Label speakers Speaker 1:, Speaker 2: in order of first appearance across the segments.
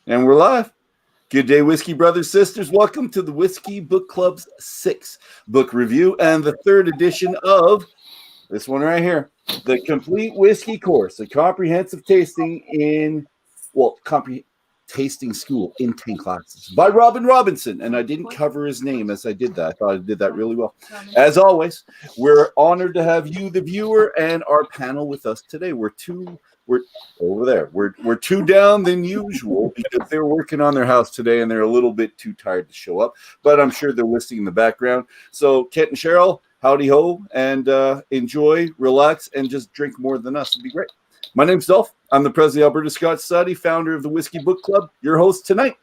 Speaker 1: And we're live. Good day, Whiskey brothers, sisters. Welcome to the Whiskey Book Club's 6th book review and the 3rd edition of this one right here, The Complete Whiskey Course, a comprehensive tasting school in 10 classes by Robin Robinson. And I didn't cover his name as I did that. I thought I did that really well. As always, we're honored to have you, the viewer, and our panel with us today. We're over there. We're two down than usual because they're working on their house today and they're a little bit too tired to show up. But I'm sure they're listening in the background. So Kent and Cheryl, howdy ho, and enjoy, relax, and just drink more than us. It'd be great. My name's Dolph. I'm the president of the Alberta Scotch Society, founder of the Whiskey Book Club, your host tonight.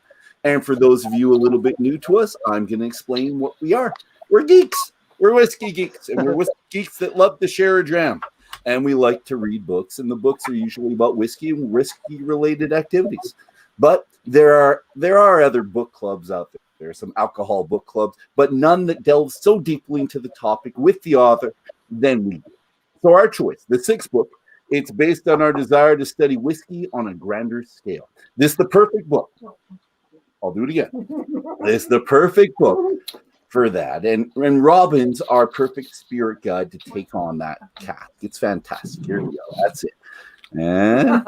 Speaker 1: And for those of you a little bit new to us, I'm going to explain what we are. We're geeks. We're whiskey geeks, and we're whiskey geeks that love to share a dram. And we like to read books, and the books are usually about whiskey and whiskey-related activities. But there are other book clubs out there. There are some alcohol book clubs, but none that delve so deeply into the topic with the author than we do. So our choice, the 6th book, it's based on our desire to study whiskey on a grander scale. This is the perfect book. I'll do it again. It's the perfect book for that. And Robin's our perfect spirit guide to take on that task. It's fantastic. Here we go. That's it. And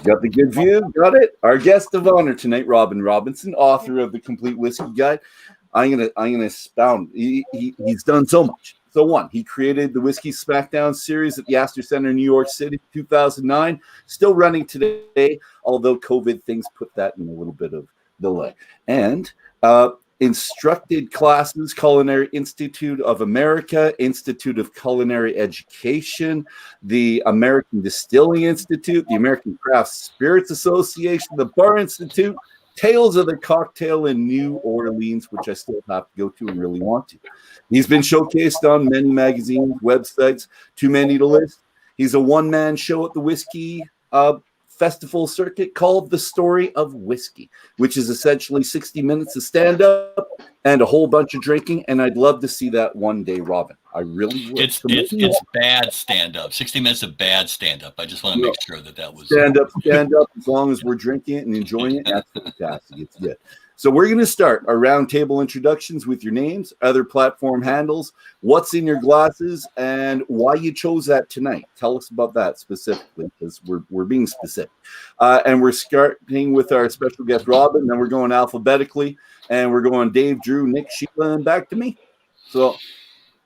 Speaker 1: got the good view. Got it. Our guest of honor tonight, Robin Robinson, author of the Complete Whiskey Guide. I'm gonna expound. He's done so much. So one, he created the Whiskey Smackdown series at the Astor Center in New York City, 2009. Still running today, although COVID things put that in a little bit of delay. And instructed classes, Culinary Institute of America, Institute of Culinary Education, the American Distilling Institute, the American Craft Spirits Association, the Bar Institute, Tales of the Cocktail in New Orleans, which I still have to go to and really want to. He's been showcased on many magazines, websites, too many to list. He's a one-man show at the Whiskey Festival circuit called The Story of Whiskey, which is essentially 60 minutes of stand-up and a whole bunch of drinking, and I'd love to see that one day, Robin. I really would.
Speaker 2: It's bad stand-up. 60 minutes of bad stand-up. I just want to make sure that was
Speaker 1: stand-up. As long as we're drinking it and enjoying it, that's fantastic. It's good. So we're going to start our roundtable introductions with your names, other platform handles, what's in your glasses, and why you chose that tonight. Tell us about that specifically, because we're being specific. And we're starting with our special guest, Robin, then we're going alphabetically, and we're going Dave, Drew, Nick, Sheila, and back to me. So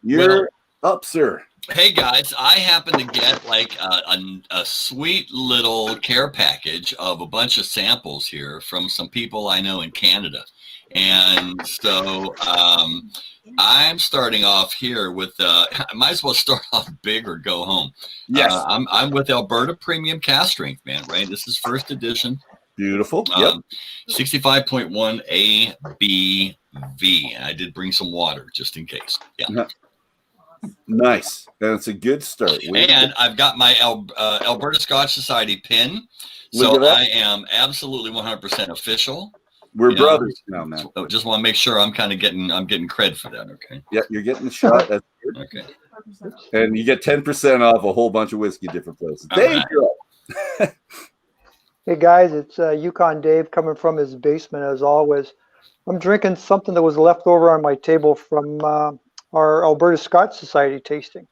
Speaker 1: you're up, sir.
Speaker 2: Hey guys, I happen to get like a sweet little care package of a bunch of samples here from some people I know in Canada. And so I'm starting off here with, I might as well start off big or go home.
Speaker 1: Yes.
Speaker 2: I'm with Alberta Premium Cask Strength, man, right? This is 1st edition.
Speaker 1: Beautiful. Yep.
Speaker 2: 65.1 ABV. I did bring some water just in case. Yeah.
Speaker 1: Nice. That's a good start.
Speaker 2: And I've got my Alberta Scotch Society pin. So I am absolutely 100% official.
Speaker 1: We're brothers now, man.
Speaker 2: So just want to make sure I'm getting cred for that. Okay.
Speaker 1: Yeah, you're getting the shot. That's good.
Speaker 2: Okay.
Speaker 1: And you get 10% off a whole bunch of whiskey different places. Dave,
Speaker 3: right. Hey guys, it's Yukon Dave coming from his basement as always. I'm drinking something that was left over on my table from our Alberta Scotch Society tasting,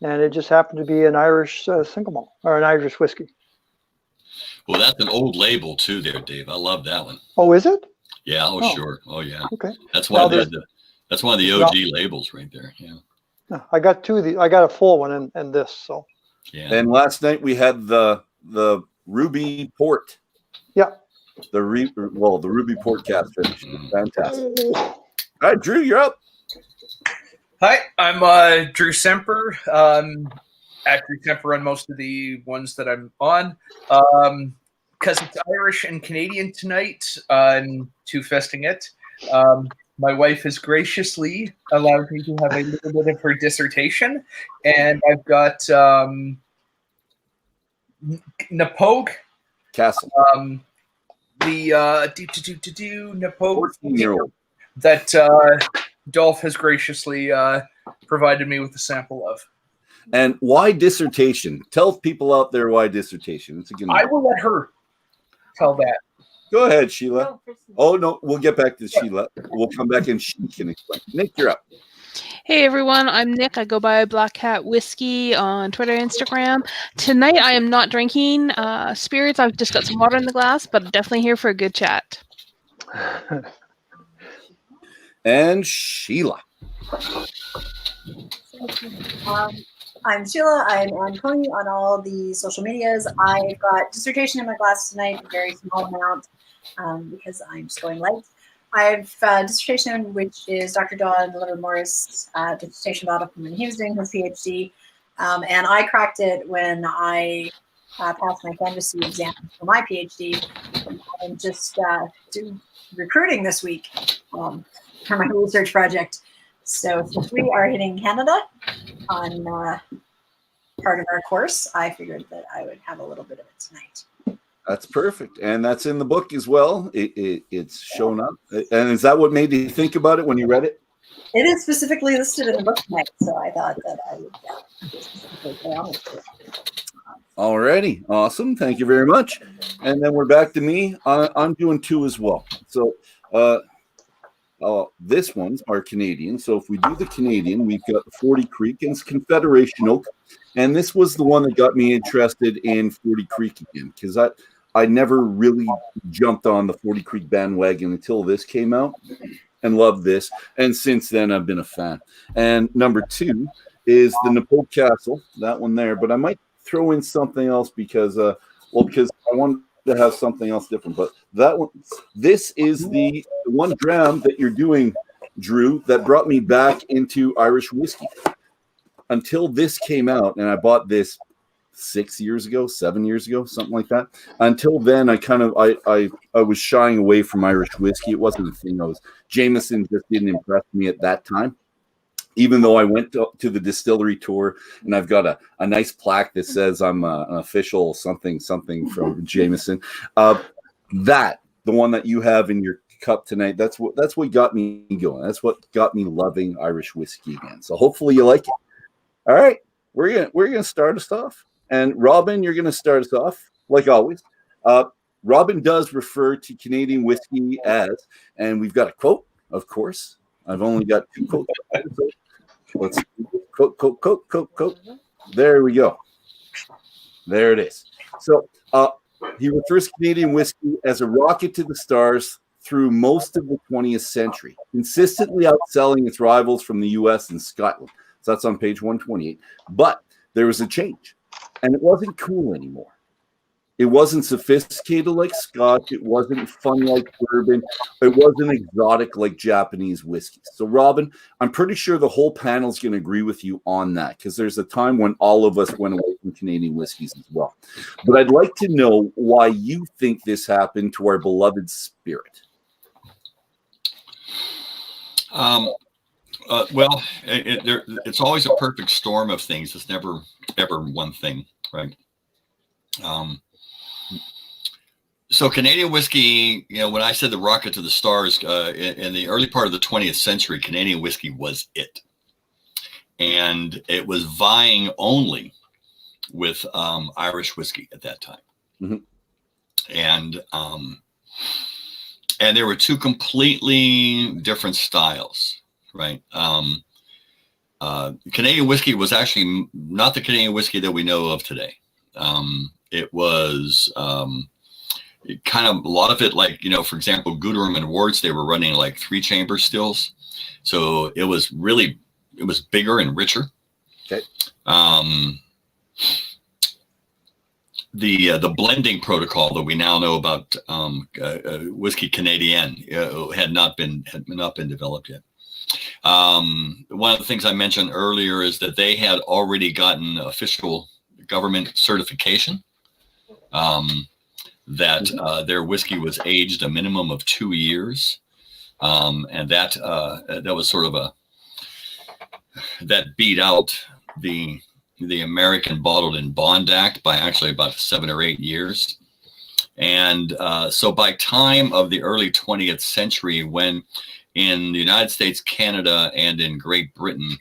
Speaker 3: and it just happened to be an Irish single malt or an Irish whiskey.
Speaker 2: Well, that's an old label too, there, Dave. I love that one.
Speaker 3: Oh, is it?
Speaker 2: Yeah. Oh, sure. Oh, yeah.
Speaker 3: Okay.
Speaker 2: That's one of the OG labels right there. Yeah.
Speaker 3: I got two. I got a full one and this. So.
Speaker 1: Yeah. And last night we had the Ruby Port.
Speaker 3: Yeah.
Speaker 1: The Ruby Port cast finish. Fantastic. All right, Drew, you're up.
Speaker 4: Hi, I'm Drew Semper. At Drew Semper on most of the ones that I'm on. Because it's Irish and Canadian tonight, I'm two-fisting it. My wife has graciously allowed me to have a little bit of her dissertation, and I've got Napogue.
Speaker 1: Castle.
Speaker 4: The Napogue that Dolph has graciously provided me with a sample of.
Speaker 1: And why dissertation? Tell people out there why dissertation. It's a good.
Speaker 4: I will let her tell that.
Speaker 1: Go ahead, Sheila. Oh, no, we'll get back to Sheila. We'll come back and she can explain. Nick, you're up.
Speaker 5: Hey everyone, I'm Nick. I go by Black Cat Whiskey on Twitter and Instagram. Tonight I am not drinking spirits. I've just got some water in the glass, but definitely here for a good chat.
Speaker 1: And Sheila.
Speaker 6: I'm Sheila. I'm on Pony on all the social medias. I've got dissertation in my glass tonight, a very small amount because I'm just going light. I have dissertation, which is Dr. Don Livermore's dissertation about when he was doing his PhD. And I cracked it when I passed my candidacy exam for my PhD. I'm just recruiting this week for my research project. So since we are hitting Canada on part of our course, I figured that I would have a little bit of it tonight.
Speaker 1: That's perfect. And that's in the book as well. It's shown up. And is that what made you think about it when you read it?
Speaker 6: It is specifically listed in the book tonight, so I thought that I would specifically play on it.
Speaker 1: Alrighty. Awesome. Thank you very much. And then we're back to me. I'm doing 2 as well. So this one's our Canadian. So if we do the Canadian, we've got 40 Creek and it's Confederation Oak. And this was the one that got me interested in 40 Creek again, because I never really jumped on the 40 Creek bandwagon until this came out and loved this. And since then, I've been a fan. And number 2 is the Napoleon Castle, that one there. But I might throw in something else because I want to have something else different. But that one, this is the 1 gram that you're doing, Drew, that brought me back into Irish whiskey. Until this came out, and I bought this 6 years ago, 7 years ago, something like that. Until then, I was shying away from Irish whiskey. It wasn't a thing. Jameson just didn't impress me at that time. Even though I went to the distillery tour, and I've got a nice plaque that says I'm an official something from Jameson. The one that you have in your cup tonight, that's what got me going. That's what got me loving Irish whiskey again. So hopefully you like it. All right, we're gonna start us off, and Robin, you're gonna start us off like always. Robin does refer to Canadian whiskey as, and we've got a quote, of course. I've only got 2 quotes. Let's quote. There we go. There it is. So he refers to Canadian whiskey as a rocket to the stars through most of the 20th century, consistently outselling its rivals from the U.S. and Scotland. So that's on page 128. But there was a change, and it wasn't cool anymore. It wasn't sophisticated like Scotch. It wasn't fun like bourbon. It wasn't exotic like Japanese whiskey. So, Robin, I'm pretty sure the whole panel is going to agree with you on that, because there's a time when all of us went away from Canadian whiskeys as well. But I'd like to know why you think this happened to our beloved spirit.
Speaker 2: Well, it's always a perfect storm of things. It's never ever one thing, right? So Canadian whiskey, when I said the rocket to the stars, in the early part of the 20th century, Canadian whiskey was it. And it was vying only with Irish whiskey at that time.
Speaker 1: Mm-hmm.
Speaker 2: And there were 2 completely different styles, right? Canadian whiskey was actually not the Canadian whiskey that we know of today. It was kind of a lot of it, like, for example, Guderim and Wards, they were running like 3-chamber stills. So it was bigger and richer.
Speaker 1: Okay.
Speaker 2: The blending protocol that we now know about whiskey Canadian had not been developed yet. One of the things I mentioned earlier is that they had already gotten official government certification that their whiskey was aged a minimum of 2 years, and that was sort of that beat out the American Bottled in Bond Act by actually about 7 or 8 years. And so by time of the early 20th century, when in the United States, Canada, and in Great Britain,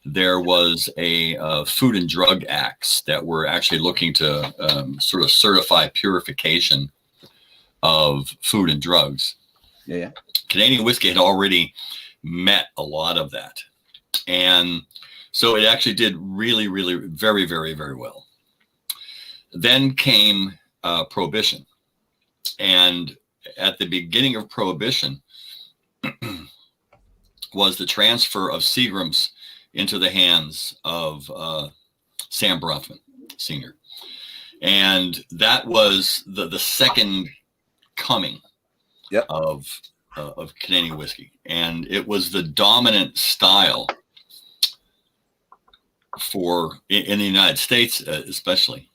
Speaker 2: there was a Food and Drug Acts that were actually looking to sort of certify purification of food and drugs.
Speaker 1: Yeah.
Speaker 2: Canadian whiskey had already met a lot of that. And so it actually did really, really very, very, very well. Then came Prohibition. And at the beginning of Prohibition was the transfer of Seagram's into the hands of Sam Bronfman Sr. And that was the second coming of Canadian whiskey. And it was the dominant style in the United States, especially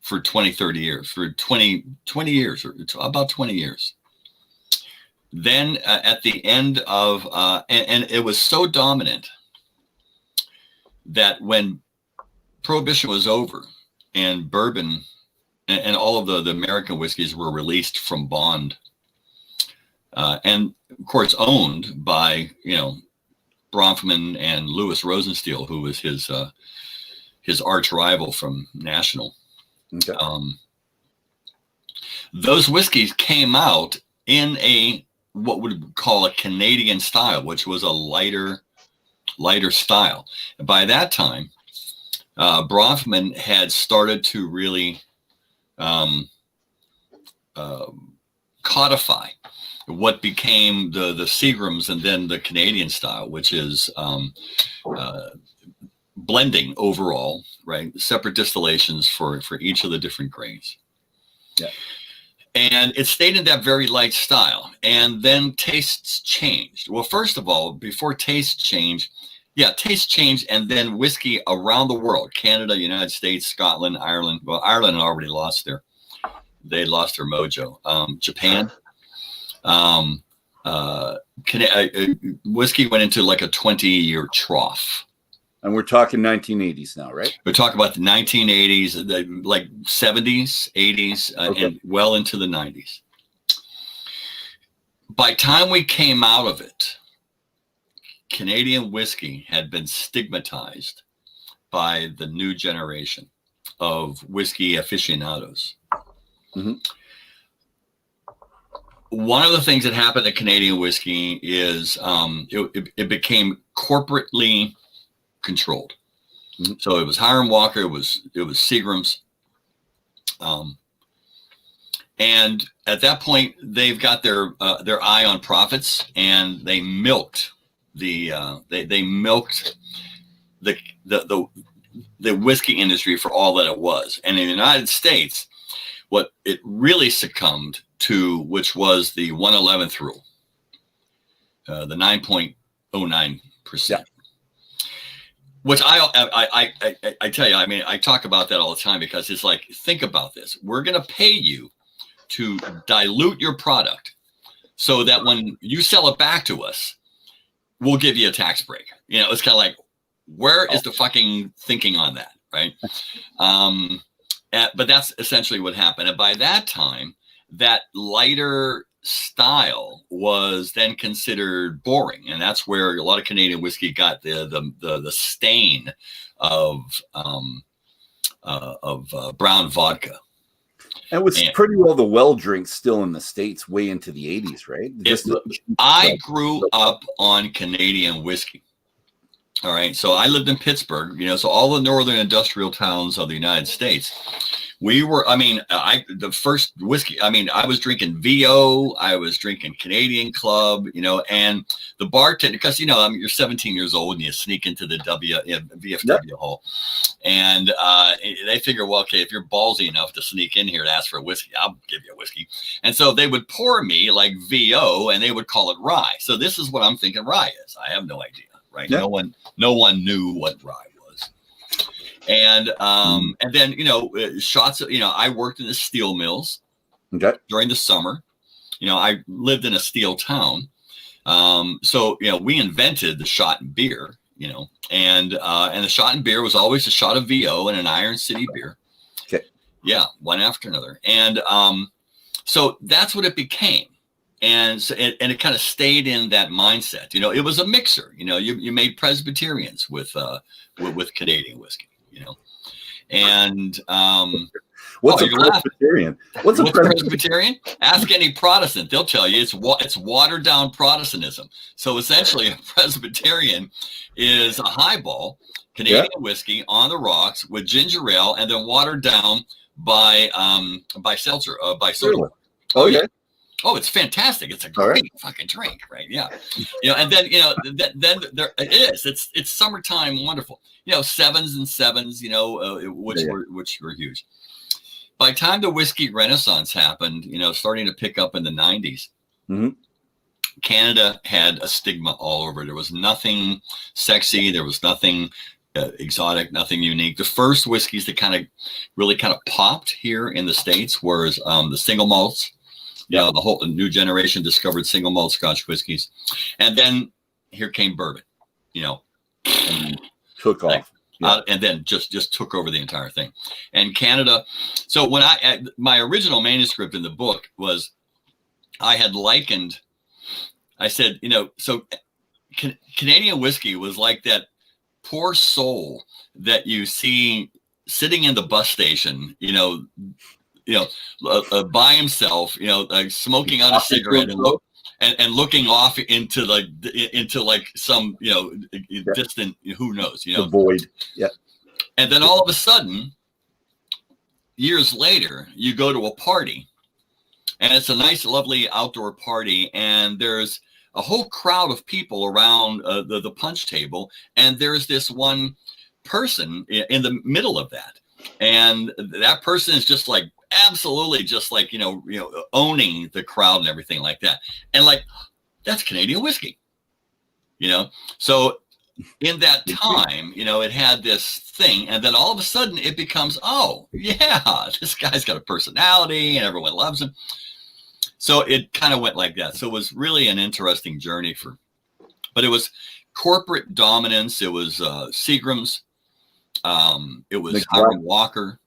Speaker 2: for 20, 30 years, for 20 years, or about 20 years. Then at the end of, and it was so dominant that when Prohibition was over and bourbon and all of the American whiskeys were released from bond, and of course owned by, Bronfman and Louis Rosenstiel, who was his arch rival from National.
Speaker 1: Okay.
Speaker 2: Those whiskeys came out in what would call a Canadian style, which was a lighter style. And by that time, Bronfman had started to really codify what became the Seagrams and then the Canadian style, which is blending overall, right? Separate distillations for each of the different grains.
Speaker 1: Yeah.
Speaker 2: And it stayed in that very light style. And then tastes changed. Well, first of all, before tastes changed, and then whiskey around the world, Canada, United States, Scotland, Ireland. Well, Ireland had already lost their mojo. Japan. Whiskey went into like a 20-year trough.
Speaker 1: And we're talking 1980s now, right?
Speaker 2: We're talking about the 1980s, like 70s, 80s, and well into the 90s. By the time we came out of it, Canadian whiskey had been stigmatized by the new generation of whiskey aficionados.
Speaker 1: Mm-hmm.
Speaker 2: One of the things that happened to Canadian whiskey is it became corporately controlled. Mm-hmm. So it was Hiram Walker, it was Seagram's, and at that point they've got their eye on profits, and they milked the whiskey industry for all that it was. And in the United States, what it really succumbed to, which was the 1/11th rule, the 9.09%. Yeah. Which I tell you, I mean, I talk about that all the time, because it's like, think about this. We're going to pay you to dilute your product so that when you sell it back to us, we'll give you a tax break. It's kind of like, where is the fucking thinking on that, right? But that's essentially what happened. And by that time, that lighter style was then considered boring, and that's where a lot of Canadian whiskey got the stain of brown vodka.
Speaker 1: And it was pretty well the well drinks still in the States way into the 80s, right?
Speaker 2: I grew up on Canadian whiskey. All right. So I lived in Pittsburgh, so all the northern industrial towns of the United States, the first whiskey, I was drinking VO, I was drinking Canadian Club, and the bartender, because, you're 17 years old and you sneak into the VFW hall, and they figure, well, okay, if you're ballsy enough to sneak in here to ask for a whiskey, I'll give you a whiskey. And so they would pour me like VO, and they would call it rye. So this is what I'm thinking rye is. I have no idea. Right. Yeah. No one knew what rye was. And then, shots of, I worked in the steel mills during the summer. I lived in a steel town. So, we invented the shot and beer, and the shot and beer was always a shot of VO and an Iron City beer.
Speaker 1: Okay.
Speaker 2: Yeah. One after another. And so that's what it became. And so, and it kind of stayed in that mindset. It was a mixer. You made Presbyterians with Canadian whiskey. And
Speaker 1: What's a
Speaker 2: you're laughing.
Speaker 1: Presbyterian? What's a
Speaker 2: Presbyterian? Ask any Protestant; they'll tell you it's watered down Protestantism. So essentially, a Presbyterian is a highball, Canadian whiskey on the rocks with ginger ale, and then watered down by seltzer, by soda.
Speaker 1: Really? Oh yeah.
Speaker 2: Oh, it's fantastic. It's a great fucking drink, right? Yeah. And then, then there it is. It's summertime wonderful. 7s and 7s, which were huge. By the time the whiskey renaissance happened, starting to pick up in the 90s, Canada had a stigma all over. There was nothing sexy. There was nothing exotic, nothing unique. The first whiskeys that really popped here in the States was the single malts. The whole new generation discovered single malt Scotch whiskeys, and then here came bourbon,
Speaker 1: and took off,
Speaker 2: and then just took over the entire thing. And Canada. So when my original manuscript in the book was, I had likened. I said, so Canadian whiskey was like that poor soul that you see sitting in the bus station, by himself, smoking on a cigarette and looking off into some, distant, who knows,
Speaker 1: the void. Yeah.
Speaker 2: And then all of a sudden, years later, you go to a party, and it's a nice, lovely outdoor party, and there's a whole crowd of people around the punch table, and there's this one person in the middle of that, and that person is just like absolutely just like owning the crowd and everything like that, and that's Canadian whiskey, so in that time it had this thing, and then all of a sudden it becomes, oh yeah, this guy's got a personality and everyone loves him. So it kind of went like that. So it was really an interesting journey but it was corporate dominance. It was Seagram's. It was Howard Walker.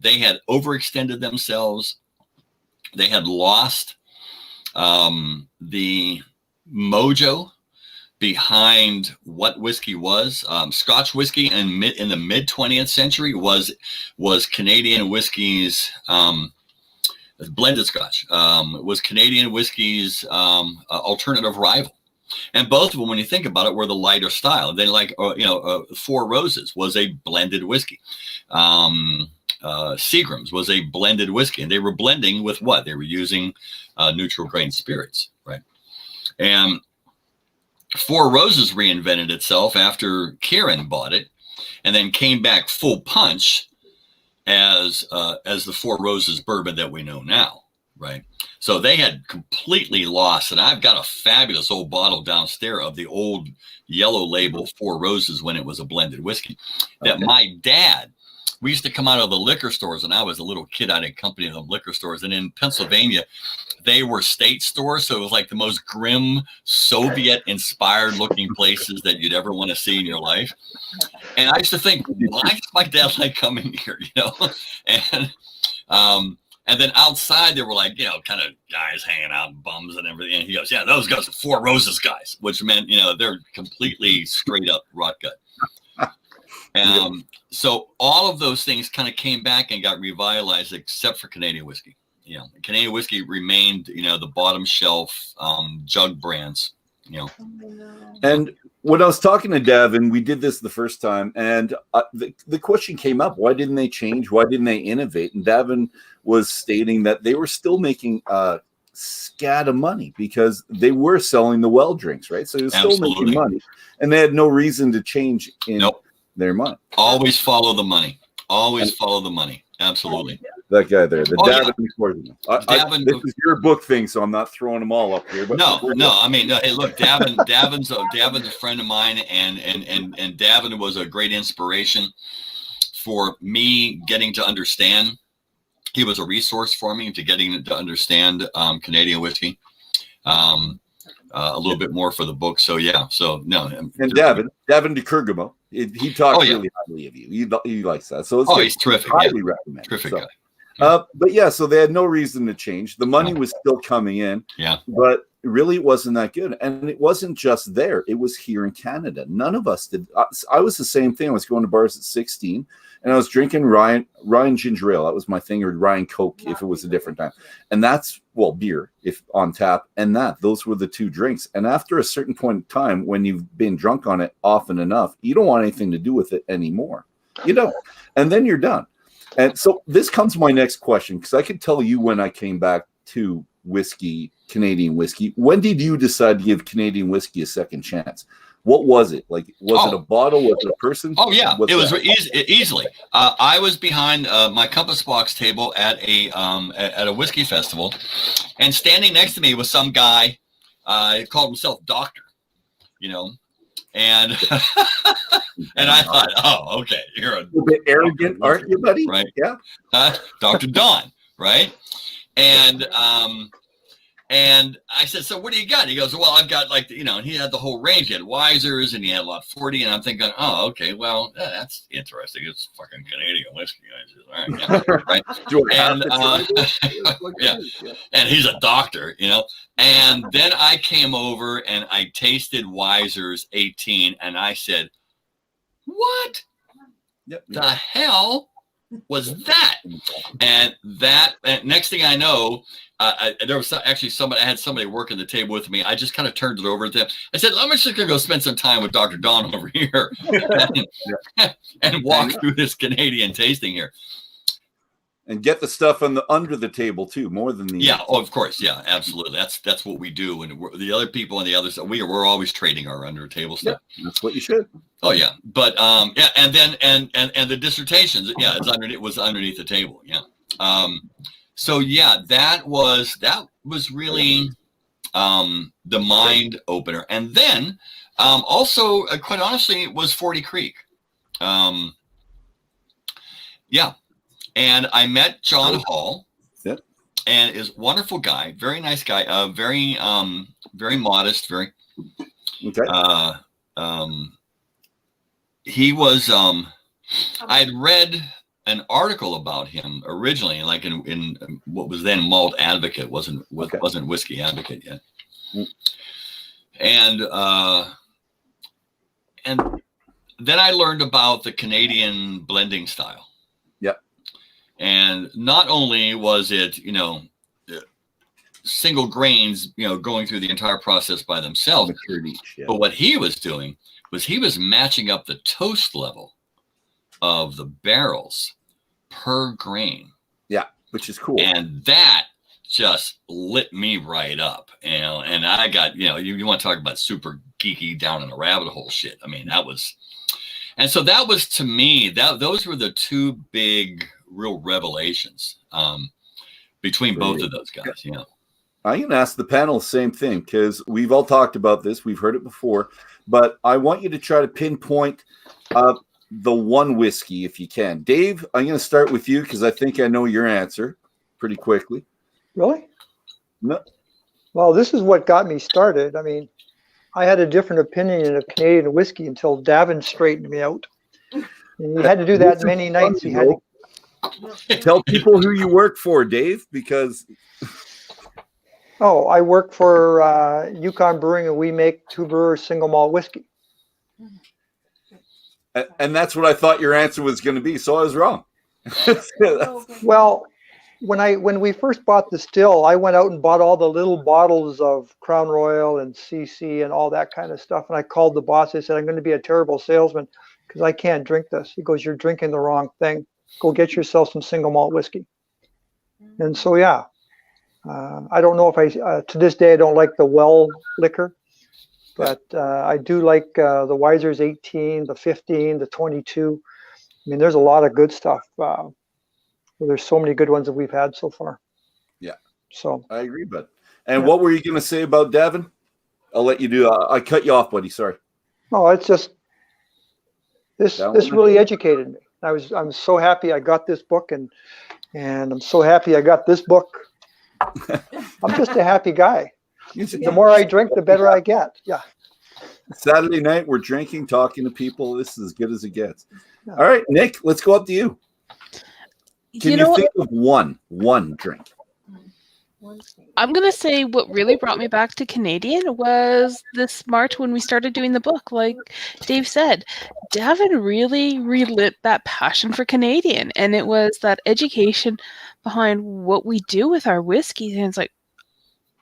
Speaker 2: They had overextended themselves. They had lost the mojo behind what whiskey was. Scotch whiskey in the mid 20th century was Canadian whiskey's blended Scotch. Was Canadian whiskey's alternative rival. And both of them, when you think about it, were the lighter style. They Four Roses was a blended whiskey. Seagram's was a blended whiskey, and they were blending with what? They were using neutral grain spirits, right? And Four Roses reinvented itself after Kirin bought it, and then came back full punch as the Four Roses bourbon that we know now, right? So they had completely lost, and I've got a fabulous old bottle downstairs of the old yellow label Four Roses when it was a blended whiskey that my dad, we used to come out of the liquor stores, and I was a little kid. I accompanied them liquor stores, and in Pennsylvania, they were state stores, so it was like the most grim Soviet-inspired looking places that you'd ever want to see in your life. And I used to think, why does my dad like coming here? And then outside there were kind of guys hanging out, bums and everything. And he goes, yeah, those guys are Four Roses guys, which meant they're completely straight up rot gut. So all of those things kind of came back and got revitalized, except for Canadian whiskey. Canadian whiskey remained, the bottom shelf jug brands.
Speaker 1: And when I was talking to Davin, we did this the first time, and the question came up: why didn't they change? Why didn't they innovate? And Davin was stating that they were still making scat of money because they were selling the well drinks, right? So they were still making money, and they had no reason to change in their money.
Speaker 2: Always follow the money. Always follow the money. Absolutely.
Speaker 1: That guy there, Davin. Yeah. This is your book thing, so I'm not throwing them all up here. But
Speaker 2: no. I mean, hey, look, Davin's a friend of mine, and Davin was a great inspiration for me getting to understand. He was a resource for me to getting to understand Canadian whiskey a little bit more for the book. So yeah, and
Speaker 1: Davin de Kergamo, he talks really highly of you. He likes that. So it's
Speaker 2: he's terrific.
Speaker 1: Highly recommend.
Speaker 2: Terrific guy.
Speaker 1: But yeah, so they had no reason to change. The money was still coming in.
Speaker 2: Yeah.
Speaker 1: But really, it wasn't that good. And it wasn't just there. It was here in Canada. None of us did. I was the same thing. I was going to bars at 16, and I was drinking Ryan ginger ale. That was my thing, or Ryan Coke if it was a different time. And that's, well, beer if on tap. And those were the two drinks. And after a certain point in time, when you've been drunk on it often enough, you don't want anything to do with it anymore. You don't. And then you're done. And so this comes to my next question, because I could tell you when I came back to whiskey, Canadian whiskey. When did you decide to give Canadian whiskey a second chance? What was it? Like, was it a bottle? Was it a person?
Speaker 2: Oh, yeah. It was easily. I was behind my compass box table at a whiskey festival, and standing next to me was some guy. He called himself Doctor, and and I thought, oh, okay, you're a
Speaker 1: bit arrogant, aren't you, buddy?
Speaker 2: Right?
Speaker 1: Yeah,
Speaker 2: Dr. Don, right? And I said, so what do you got? He goes, well, I've got and he had the whole range. He had Wisers and he had a lot 40. And I'm thinking, oh, okay, well, that's interesting. It's fucking Canadian whiskey. I said, all right, yeah, right. And, and he's a doctor, And then I came over and I tasted Wisers 18 and I said, what the hell was that? And next thing I know, there was actually somebody. I had somebody working the table with me. I just kind of turned it over to them. I said, "I'm just gonna go spend some time with Dr. Don over here and walk through this Canadian tasting here,
Speaker 1: and get the stuff under the table too, more than the
Speaker 2: of course, yeah, absolutely. That's what we do, and the other people on the other side, we're always trading our under table stuff.
Speaker 1: Yeah, that's what you should.
Speaker 2: Oh yeah, but and then and the dissertations, it was underneath the table, So yeah, that was really the mind opener, and then also quite honestly, it was 40 Creek. And I met John Hall, and is a wonderful guy, very nice guy, very modest, very he was I had read an article about him originally, like in what was then Malt Advocate, wasn't Whiskey Advocate yet, and then I learned about the Canadian blending style.
Speaker 1: Yeah,
Speaker 2: and not only was it single grains, going through the entire process by themselves, but what he was doing was he was matching up the toast level of the barrels per grain.
Speaker 1: Yeah, which is cool.
Speaker 2: And that just lit me right up. And I got, you want to talk about super geeky down in the rabbit hole shit. I mean, that was to me, those were the two big real revelations between both of those guys.
Speaker 1: I'm going to ask the panel the same thing, because we've all talked about this. We've heard it before, but I want you to try to pinpoint the one whiskey, if you can. Dave, I'm going to start with you because I think I know your answer pretty quickly.
Speaker 3: Really?
Speaker 1: No.
Speaker 3: Well, this is what got me started. I mean, I had a different opinion of Canadian whiskey until Davin straightened me out. And he had to do that many nights. He had
Speaker 1: to tell people who you work for, Dave, because...
Speaker 3: Oh, I work for Yukon Brewing, and we make two brewers single malt whiskey.
Speaker 1: And that's what I thought your answer was going to be, so I was wrong.
Speaker 3: Well, when we first bought the still, I went out and bought all the little bottles of Crown Royal and CC and all that kind of stuff. And I called the boss. I said, I'm going to be a terrible salesman because I can't drink this. He goes, you're drinking the wrong thing. Go get yourself some single malt whiskey. And so, yeah, I don't know if to this day, I don't like the well liquor. But I do like the Wisers 18, the 15, the 22. I mean, there's a lot of good stuff. There's so many good ones that we've had so far.
Speaker 1: Yeah.
Speaker 3: So
Speaker 1: I agree, bud. And what were you going to say about Davin? I'll let you do. I cut you off, buddy. Sorry.
Speaker 3: No, it's just this really educated me. I'm so happy I got this book, and I'm so happy I got this book. I'm just a happy guy. The more I drink, the better I get. Yeah.
Speaker 1: Saturday night, we're drinking, talking to people. This is as good as it gets. Yeah. All right, Nick, let's go up to you. Can you think of one drink?
Speaker 5: I'm going to say what really brought me back to Canadian was this March when we started doing the book. Like Dave said, Davin really relit that passion for Canadian. And it was that education behind what we do with our whiskey. And it's like,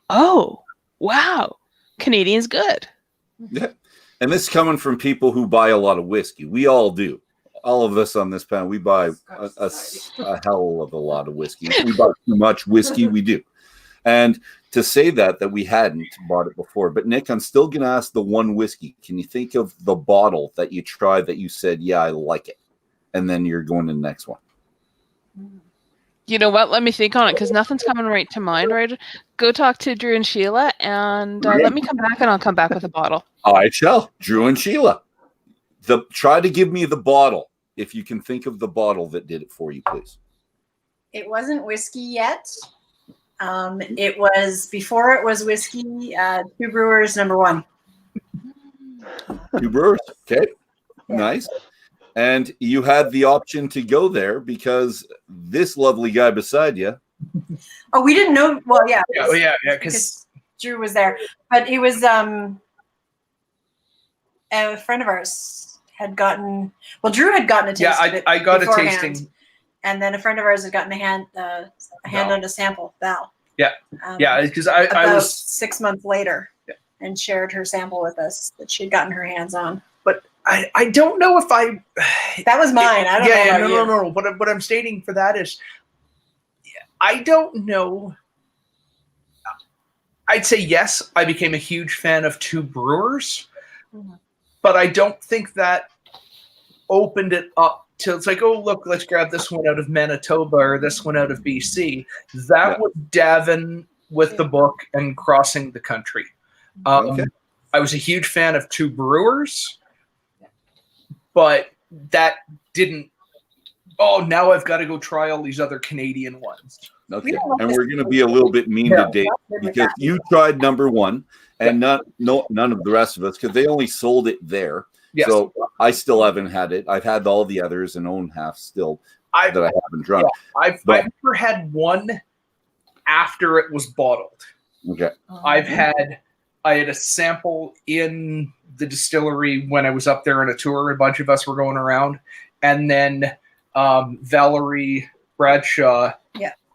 Speaker 5: oh, wow, Canadian's good.
Speaker 1: Yeah. And this is coming from people who buy a lot of whiskey. We all do. All of us on this panel, we buy a hell of a lot of whiskey. If we buy too much whiskey, we do. And to say that we hadn't bought it before. But Nick, I'm still going to ask the one whiskey. Can you think of the bottle that you tried that you said, yeah, I like it? And then you're going to the next one.
Speaker 5: You know what? Let me think on it because nothing's coming right to mind. Right? Go talk to Drew and Sheila and let me come back and I'll come back with a bottle.
Speaker 1: I shall. Drew and Sheila. Try to give me the bottle. If you can think of the bottle that did it for you, please.
Speaker 6: It wasn't whiskey yet. It was before it was whiskey. Two Brewers, number one.
Speaker 1: Two Brewers. Okay. Yeah. Nice. And you had the option to go there because this lovely guy beside you.
Speaker 6: Oh, we didn't know. Well, yeah.
Speaker 4: Yeah, because
Speaker 6: Drew was there. But it was a friend of ours had gotten, Drew had gotten a taste of it.
Speaker 4: I got beforehand, a tasting.
Speaker 6: And then a friend of ours had gotten a hand on a sample, Val.
Speaker 4: Yeah. Because I was
Speaker 6: 6 months later and shared her sample with us that she'd gotten her hands on.
Speaker 4: But I don't know if
Speaker 6: that was mine. I don't know.
Speaker 4: No. What I'm stating for that is, I don't know. I'd say yes, I became a huge fan of Two Brewers. Mm-hmm. But I don't think that opened it up to, it's like, oh, look, let's grab this one out of Manitoba or this one out of BC. That was Davin with the book and crossing the country. I was a huge fan of Two Brewers, but that didn't, now I've got to go try all these other Canadian ones.
Speaker 1: Okay, and we're going to be a little bit mean to Dave because you tried number one. And none of the rest of us, because they only sold it there. Yes. So I still haven't had it. I've had all the others and own half still that I haven't drunk.
Speaker 4: Yeah, I've never had one after it was bottled.
Speaker 1: Okay.
Speaker 4: I had a sample in the distillery when I was up there on a tour. A bunch of us were going around. And then Valerie Bradshaw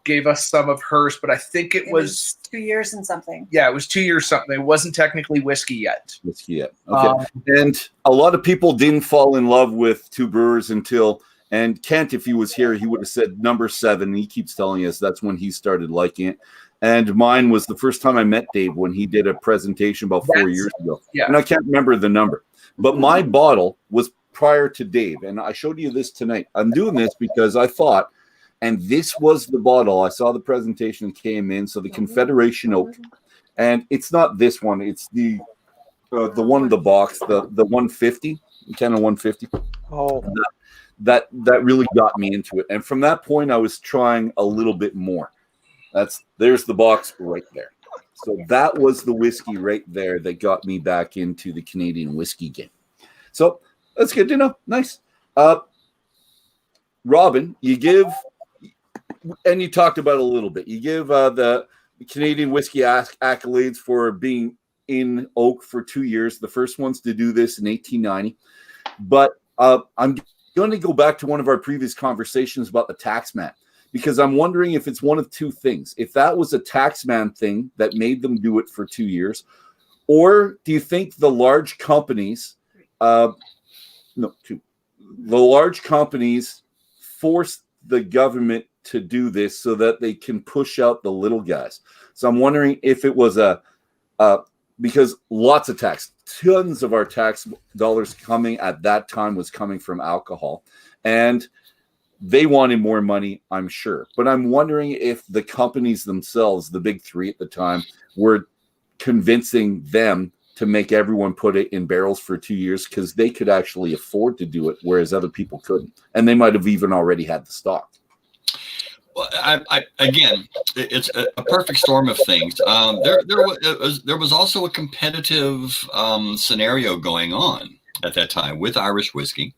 Speaker 4: gave us some of hers, but I think it was
Speaker 6: 2 years and something.
Speaker 4: Yeah, it was 2 years something. It wasn't technically whiskey yet.
Speaker 1: Okay. And a lot of people didn't fall in love with Two Brewers until, and Kent, if he was here, he would have said number 7. He keeps telling us that's when he started liking it. And mine was the first time I met Dave when he did a presentation about 4 years ago. Yeah. And I can't remember the number. But my bottle was prior to Dave. And I showed you this tonight. I'm doing this because I thought, and this was the bottle. I saw the presentation came in. So the Confederation Oak, and it's not this one. It's the one in the box, the 150, kind of 150.
Speaker 3: Oh,
Speaker 1: that really got me into it. And from that point, I was trying a little bit more. There's the box right there. So that was the whiskey right there that got me back into the Canadian whiskey game. So that's good to know. Nice. Robin, you give. And you talked about it a little bit. You give the Canadian whiskey accolades for being in oak for 2 years. The first ones to do this in 1890. But I'm going to go back to one of our previous conversations about the taxman, because I'm wondering if it's one of two things. If that was a taxman thing that made them do it for 2 years, or do you think the large companies, the large companies forced the government to do this so that they can push out the little guys? So I'm wondering if it was because lots of tons of our tax dollars coming at that time was coming from alcohol, and they wanted more money, I'm sure. But I'm wondering if the companies themselves, the big three at the time, were convincing them to make everyone put it in barrels for 2 years because they could actually afford to do it, whereas other people couldn't. And they might have even already had the stock.
Speaker 2: Well, again, it's a perfect storm of things. There was also a competitive scenario going on at that time with Irish whiskey,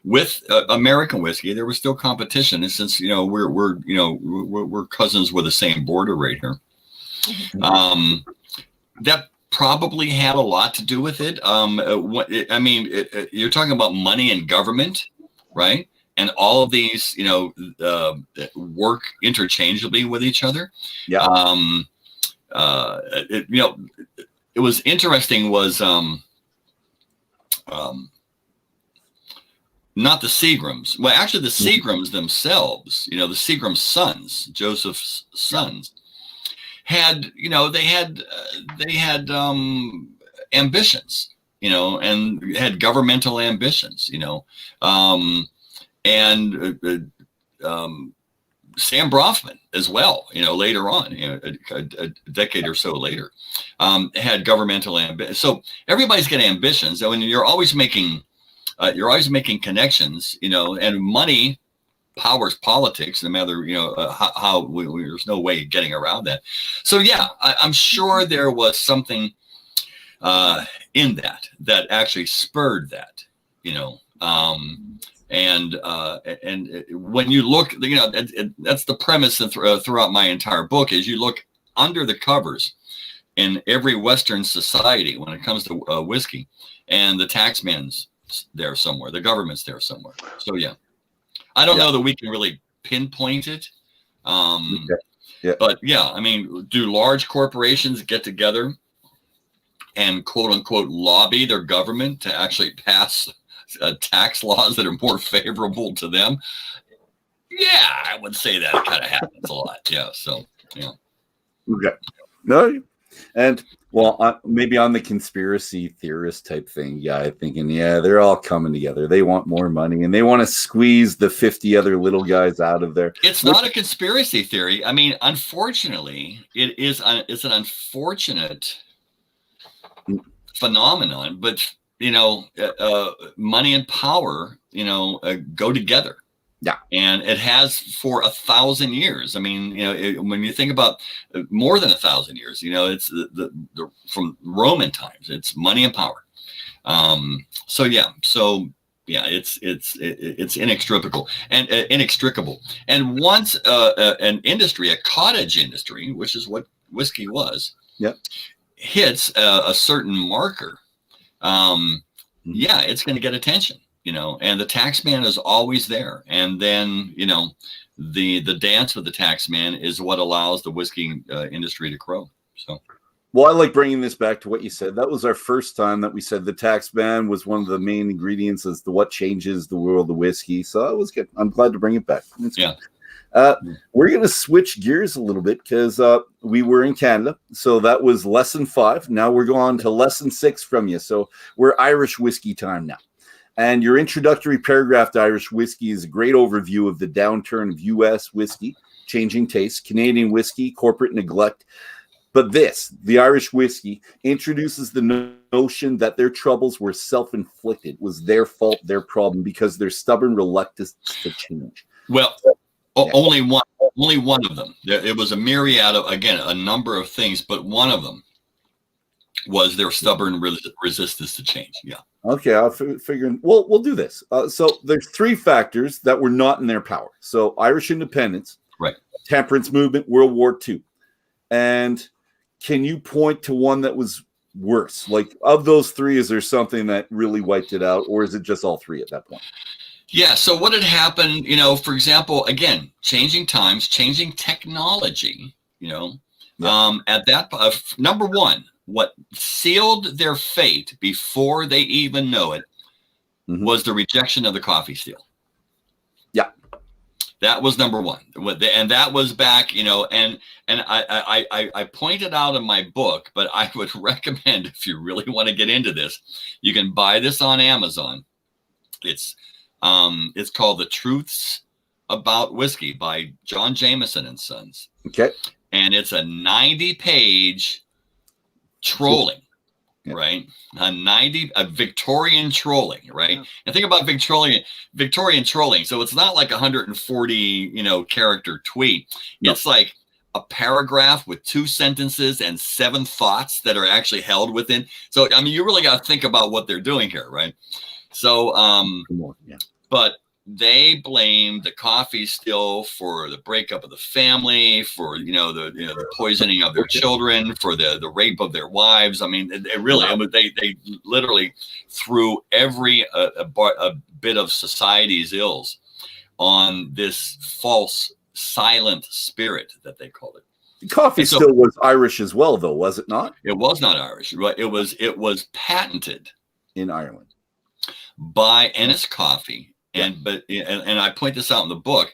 Speaker 2: with American whiskey, there was still competition, and since we're cousins with the same border right here, that probably had a lot to do with it. You're talking about money and government, right? And all of these, work interchangeably with each other.
Speaker 1: Yeah.
Speaker 2: It was interesting. Was not the Seagrams. Well, actually, the Seagrams themselves, the Seagram sons, Joseph's sons, had ambitions, and had governmental ambitions, and Sam Brofman as well, later on, a decade or so later, had governmental ambitions. So everybody's got ambitions, and when you're always making connections, and money powers politics, no matter, how there's no way getting around that. So yeah, I'm sure there was something in that actually spurred that, and when you look, that's the premise throughout my entire book, is you look under the covers in every Western society when it comes to whiskey, and the taxman's there somewhere, the government's there somewhere. So yeah, I don't know that we can really pinpoint it. But yeah, do large corporations get together and quote unquote lobby their government to actually pass tax laws that are more favorable to them? Yeah, I would say that kind of happens a lot. Yeah. So, yeah.
Speaker 1: Okay. No, and well, maybe on the conspiracy theorist type thing, thinking, they're all coming together. They want more money, and they want to squeeze the 50 other little guys out of there.
Speaker 2: It's not a conspiracy theory. Unfortunately, it's an unfortunate phenomenon, but money and power, go together.
Speaker 1: Yeah.
Speaker 2: And it has for 1,000 years. when you think about more than 1,000 years, it's the from Roman times, it's money and power. It's inextricable. And once an industry, a cottage industry, which is what whiskey was, hits a certain marker, it's going to get attention. And the taxman is always there. And then, the dance with the taxman is what allows the whiskey industry to grow. So,
Speaker 1: well, I like bringing this back to what you said. That was our first time that we said the taxman was one of the main ingredients as to what changes the world of whiskey. So that was good. I'm glad to bring it back. We're going to switch gears a little bit because we were in Canada. So that was lesson 5. Now we're going to lesson 6 from you. So we're Irish whiskey time now. And your introductory paragraph to Irish whiskey is a great overview of the downturn of U.S. whiskey, changing tastes, Canadian whiskey, corporate neglect. But the Irish whiskey, introduces the notion that their troubles were self-inflicted, was their fault, their problem, because their stubborn reluctance to change.
Speaker 2: Well, only one of them. It was a myriad of, again, a number of things, but one of them was their stubborn resistance to change. Yeah.
Speaker 1: Okay, I'll figure. We'll do this. So there's 3 factors that were not in their power. So Irish independence,
Speaker 2: right?
Speaker 1: Temperance movement, World War II. And can you point to one that was worse? Like, of those 3, is there something that really wiped it out, or is it just all 3 at that point?
Speaker 2: Yeah. So what had happened? For example, again, changing times, changing technology. At that number one. What sealed their fate before they even know it was the rejection of the coffee steel.
Speaker 1: Yeah.
Speaker 2: That was number one. And that was back, and I pointed out in my book, but I would recommend, if you really want to get into this, you can buy this on Amazon. It's called The Truths About Whiskey by John Jameson and Sons.
Speaker 1: Okay.
Speaker 2: And it's a 90-page trolling, right? A Victorian trolling, right? And think about Victorian trolling. So it's not like 140, character tweet. No. It's like a paragraph with 2 sentences and 7 thoughts that are actually held within. So, you really got to think about what they're doing here, right? So, but they blamed the coffee still for the breakup of the family, for the poisoning of their children, for the rape of their wives. I mean, they literally threw every a bit of society's ills on this false silent spirit that they called it.
Speaker 1: Coffee still was Irish as well, though, was it not?
Speaker 2: It was not Irish, right? It was patented
Speaker 1: in Ireland
Speaker 2: by Ennis Coffee. And I point this out in the book.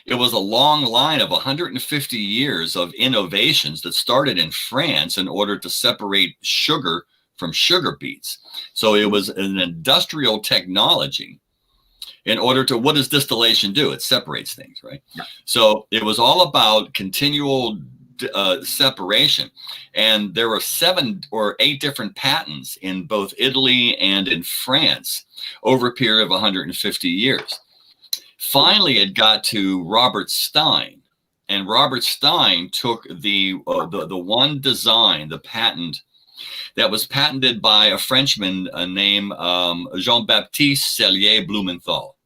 Speaker 2: It was a long line of 150 years of innovations that started in France in order to separate sugar from sugar beets. So it was an industrial technology in order to, what does distillation do? It separates things, right? Yeah. So it was all about continual separation. And there were 7 or 8 different patents in both Italy and in France over a period of 150 years. Finally, it got to Robert Stein, and Robert Stein took the one design, the patent that was patented by a Frenchman named Jean-Baptiste Cellier Blumenthal,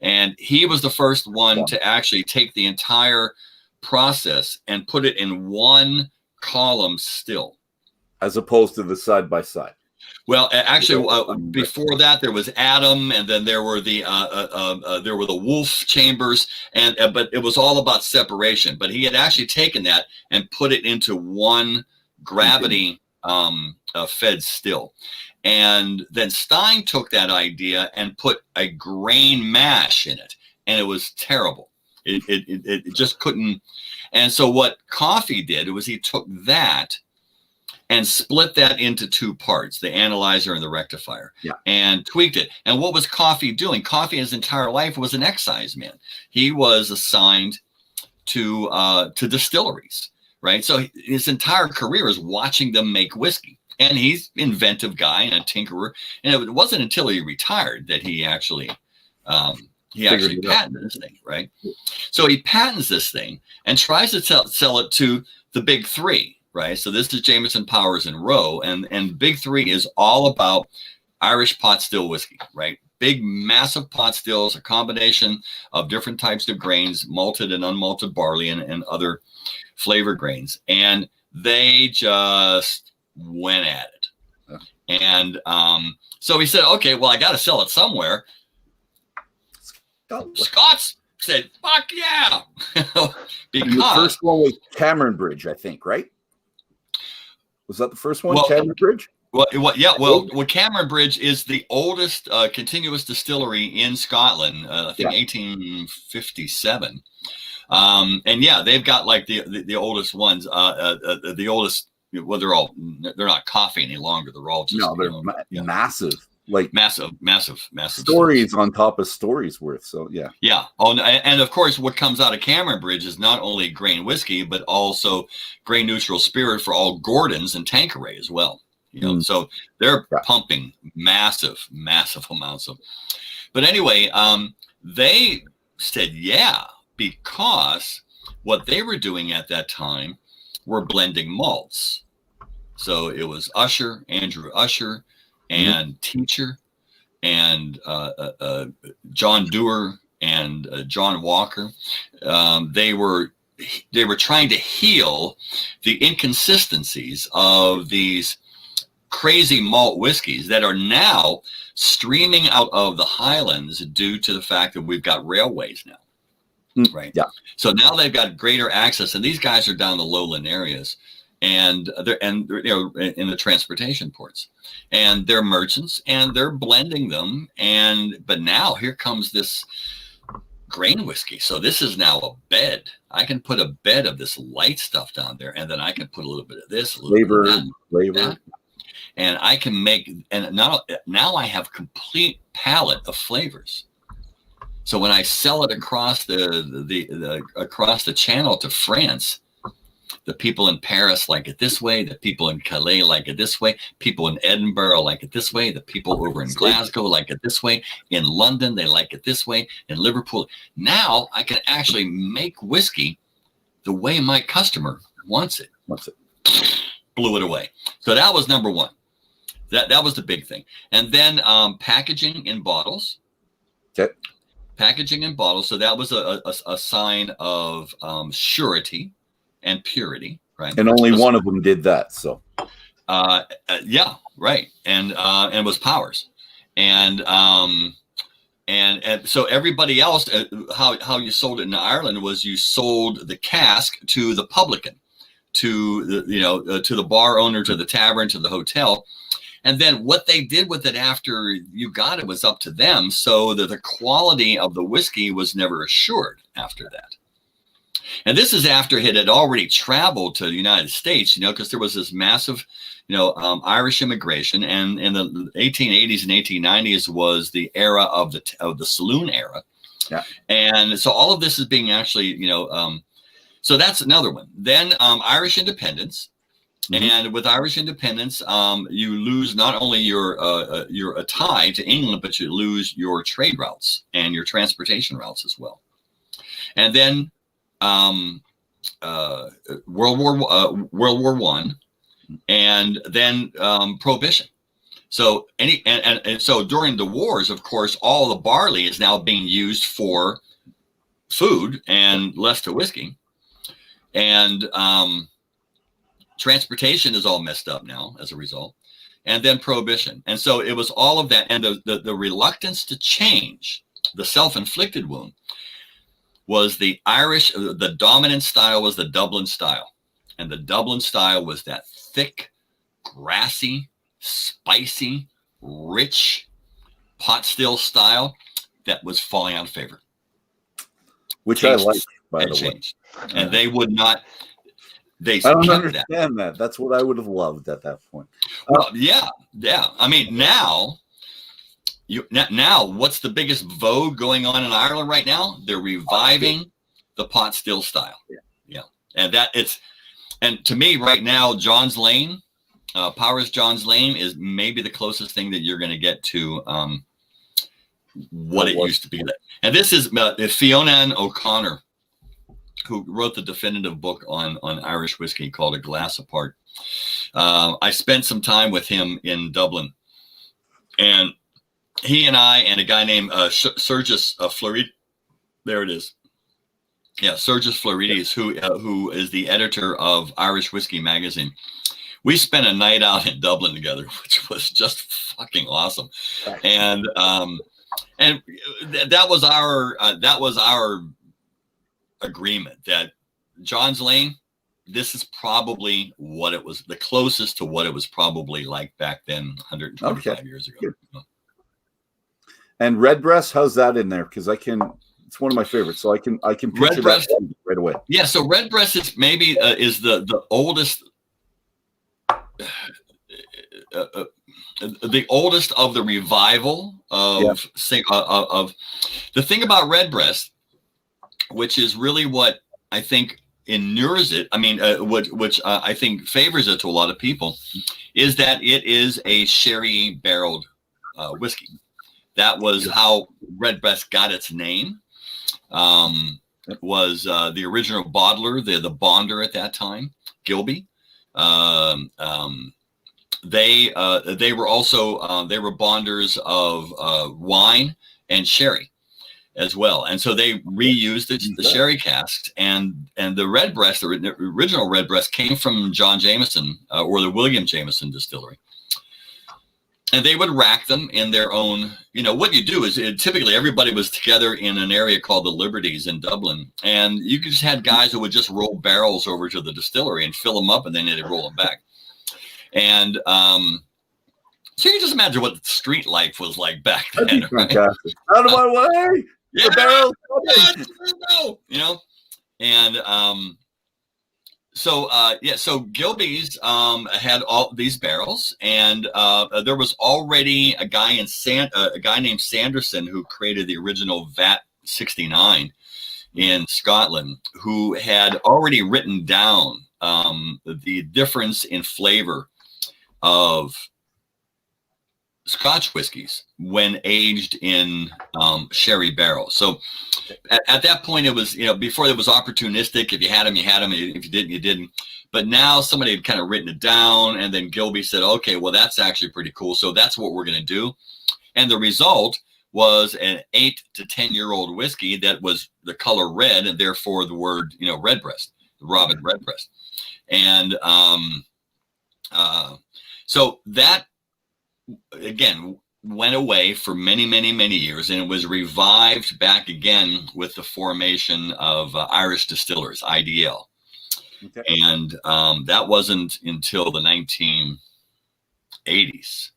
Speaker 2: and he was the first one to actually take the entire process and put it in one column still,
Speaker 1: as opposed to the side by side.
Speaker 2: Well, actually, before that there was Adam, and then there were the Wolf chambers, but it was all about separation. But he had actually taken that and put it into one gravity fed still, and then Stein took that idea and put a grain mash in it, and it was terrible. It just couldn't. And so what coffee did was he took that and split that into 2 parts, the analyzer and the rectifier, and tweaked it. And what was coffee doing? Coffee his entire life was an excise man. He was assigned to distilleries, right? So his entire career is watching them make whiskey. And he's an inventive guy and a tinkerer. And it wasn't until he retired that he actually patented this thing, right? So he patents this thing and tries to sell it to the big 3, right? So this is Jameson, Powers, and Rowe, and big 3 is all about Irish pot still whiskey, right? Big, massive pot stills, a combination of different types of grains, malted and unmalted barley, and other flavor grains, and they just went at it. And so he said, okay, well, I got to sell it somewhere. Scots said, fuck yeah. Because
Speaker 1: the first one was Cameron Bridge, I think, right? Was that the first one, Cameron Bridge?
Speaker 2: Well, Cameron Bridge is the oldest continuous distillery in Scotland, I think 1857. And they've got like the oldest ones, the oldest, well, they're not coffee any longer. They're all just,
Speaker 1: massive. Like
Speaker 2: massive
Speaker 1: stories on top of stories worth. So
Speaker 2: and of course what comes out of Cameron Bridge is not only grain whiskey but also grain neutral spirit for all Gordons and Tanqueray as well, so they're pumping massive amounts of. But anyway, they said because what they were doing at that time were blending malts. So it was Andrew Usher and Teacher, and John Dewar and John Walker. They were trying to heal the inconsistencies of these crazy malt whiskeys that are now streaming out of the Highlands due to the fact that we've got railways now, right? Yeah. So now they've got greater access, and these guys are down the lowland areas. And they're in the transportation ports, and they're merchants, and they're blending them. But now here comes this grain whiskey. So this is now a bed. I can put a bed of this light stuff down there, and then I can put a little bit of this, flavor, and I can make. And now I have complete palette of flavors. So when I sell it across across the channel to France, the people in Paris like it this way. The people in Calais like it this way. People in Edinburgh like it this way. The people over in Glasgow like it this way. In London, they like it this way. In Liverpool. Now I can actually make whiskey the way my customer wants it. Blew it away. So that was number 1. That was the big thing. And then packaging in bottles.
Speaker 1: Okay.
Speaker 2: packaging and bottles. So that was a sign of surety and purity, right?
Speaker 1: And only one of them did that. So,
Speaker 2: yeah, right. And was Powers, and so everybody else, how you sold it in Ireland was you sold the cask to the publican, to the to the bar owner, to the tavern, to the hotel. And then what they did with it after you got it was up to them, so that the quality of the whiskey was never assured after that. And this is after it had already traveled to the United States, because there was this massive, Irish immigration, and in the 1880s and 1890s was the era of the saloon era.
Speaker 1: Yeah.
Speaker 2: And so all of this is being actually, so that's another one. Then Irish independence. Mm-hmm. And with Irish independence, you lose not only your tie to England, but you lose your trade routes and your transportation routes as well. And then World War I, and then Prohibition. So and so during the wars, of course, all the barley is now being used for food and less to whiskey, and transportation is all messed up now as a result, and then Prohibition. And so it was all of that, and the reluctance to change, the self-inflicted wound, was the Irish. The dominant style was the Dublin style, and the Dublin style was that thick, grassy, spicy, rich pot still style that was falling out of favor,
Speaker 1: which I like, by the way.
Speaker 2: And they would not. I
Speaker 1: don't understand that. That's what I would have loved at that point.
Speaker 2: Well, yeah. I mean, now, what's the biggest vogue going on in Ireland right now? They're reviving the pot still style. Yeah. And to me right now, John's Lane, Powers John's Lane is maybe the closest thing that you're going to get to what it used to be. And this is Fiona O'Connor, who wrote the definitive book on Irish whiskey called A Glass Apart. I spent some time with him in Dublin, and he and I and a guy named Sergius Florides, there it is. Yeah, Sergius Florides, who is the editor of Irish Whiskey Magazine. We spent a night out in Dublin together, which was just fucking awesome. And that was our agreement that John's Lane, this is probably what it was, the closest to what it was probably like back then 125 years ago. Good.
Speaker 1: And Redbreast, how's that in there? Because it's one of my favorites, so I can picture Redbreast that right away.
Speaker 2: Yeah, so Redbreast is maybe is the oldest the oldest of the revival of the thing about Redbreast, which is really what I think inures it. I mean, which I think favors it to a lot of people, is that it is a sherry barreled whiskey. That was how Redbreast got its name. It was the original bottler, the bonder at that time, Gilby. They were also they were bonders of wine and sherry as well, and so they reused the sherry casks, and the Redbreast, the original Redbreast, came from John Jameson or the William Jameson distillery, and they would rack them in their own. What you do is typically everybody was together in an area called the Liberties in Dublin, and you just had guys who would just roll barrels over to the distillery and fill them up, and then they'd roll them back. And so you can just imagine what street life was like back then. Right?
Speaker 1: Out of my way!
Speaker 2: Yeah,
Speaker 1: the barrel.
Speaker 2: And so Gilby's had all these barrels, and there was already a guy named Sanderson who created the original VAT 69 in Scotland, who had already written down the difference in flavor of Scotch whiskeys when aged in sherry barrels. So at that point, it was, before it was opportunistic. If you had them, you had them. If you didn't, you didn't. But now somebody had kind of written it down, and then Gilby said, okay, well, that's actually pretty cool. So that's what we're going to do. And the result was an 8 to 10-year-old whiskey that was the color red, and therefore the word, redbreast, Robin Redbreast. And so that, again, went away for many, many, many years, and it was revived back again with the formation of Irish Distillers, IDL.
Speaker 1: Okay.
Speaker 2: And that wasn't until the 1980s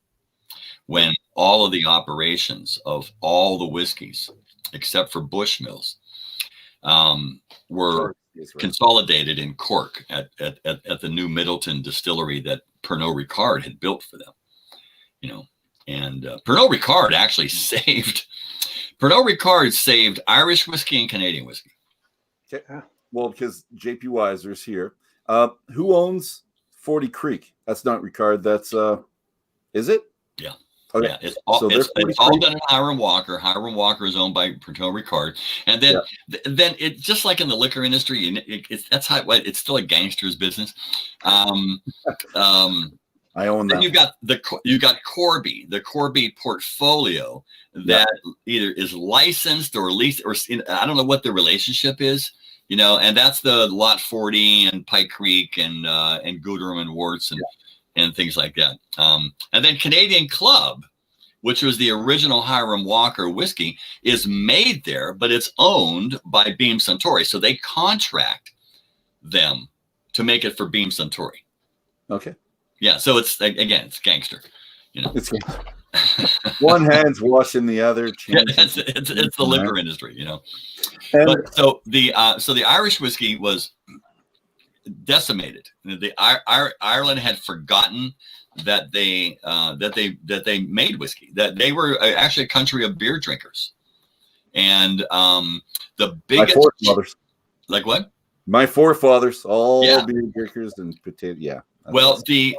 Speaker 2: when all of the operations of all the whiskeys, except for Bushmills, were consolidated in Cork at the new Middleton distillery that Pernod Ricard had built for them. And Pernod Ricard actually saved Irish whiskey and Canadian whiskey.
Speaker 1: Okay. Well, because JP Weiser's here. Who owns 40 Creek? That's not Ricard. That's is it?
Speaker 2: Yeah.
Speaker 1: Okay.
Speaker 2: Yeah, it's all done in Hiram Walker. Hiram Walker is owned by Pernod Ricard, and then it just like in the liquor industry, that's how it's still a gangster's business.
Speaker 1: I own that.
Speaker 2: You got Corby, the Corby portfolio that either is licensed or leased, or I don't know what the relationship is, and that's the Lot 40 and Pike Creek and Gooderham and Warts and things like that. And then Canadian Club, which was the original Hiram Walker whiskey, is made there, but it's owned by Beam Suntory. So they contract them to make it for Beam Suntory.
Speaker 1: Okay. Yeah.
Speaker 2: So it's gangster.
Speaker 1: It's one hand's washing the other.
Speaker 2: Yeah, it's the liquor industry, But so the Irish whiskey was decimated. Ireland had forgotten that they made whiskey. That they were actually a country of beer drinkers, and the biggest.
Speaker 1: My forefathers.
Speaker 2: Like what?
Speaker 1: My forefathers, all beer drinkers and potato. Yeah.
Speaker 2: Well, the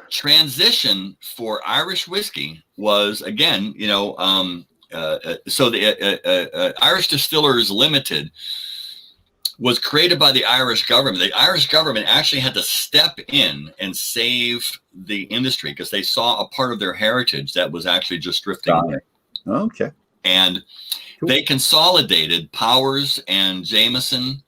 Speaker 2: transition for Irish whiskey was again, so the Irish Distillers Limited was created by the Irish government. The Irish government actually had to step in and save the industry because they saw a part of their heritage that was actually just drifting away.
Speaker 1: Okay.
Speaker 2: And they consolidated Powers and Jameson,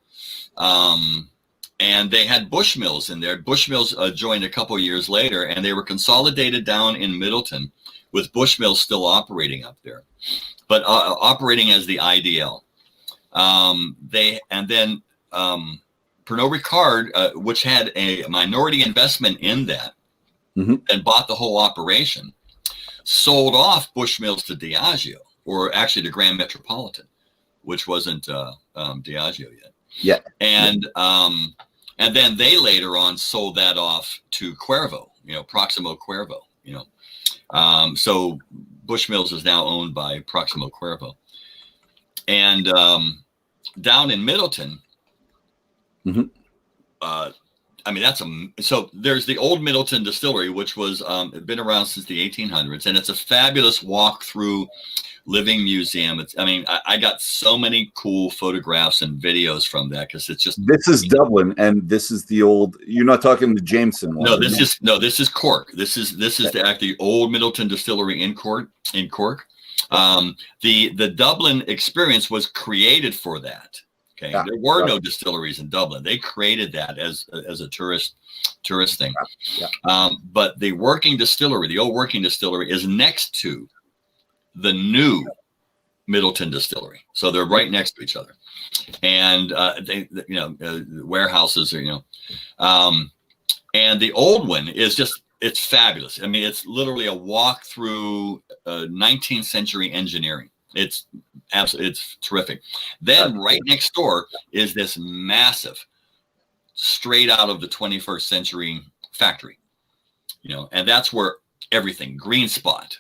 Speaker 2: and they had Bushmills in there. Bushmills joined a couple years later, and they were consolidated down in Middleton with Bushmills still operating up there, but operating as the IDL. Pernod Ricard, which had a minority investment in that and bought the whole operation, sold off Bushmills to Diageo, or actually to Grand Metropolitan, which wasn't Diageo yet.
Speaker 1: Yeah.
Speaker 2: And then they later on sold that off to Cuervo, Proximo Cuervo, so Bushmills is now owned by Proximo Cuervo. And down in Middleton, so there's the old Middleton Distillery, which was been around since the 1800s, and it's a fabulous walk-through living museum. I got so many cool photographs and videos from that because it's just.
Speaker 1: This is Dublin, and this is the old. You're not talking the Jameson one.
Speaker 2: No, this is Cork. This is the old Middleton Distillery in Cork. The Dublin experience was created for that. Okay, there were no distilleries in Dublin. They created that as a tourist thing. But the working distillery, the old working distillery, is next to the new Middleton Distillery, so they're right next to each other, and warehouses are and the old one is just. It's fabulous. It's literally a walk through 19th century engineering. It's terrific. Then right next door is this massive, straight out of the 21st century factory, and that's where everything, Green Spot,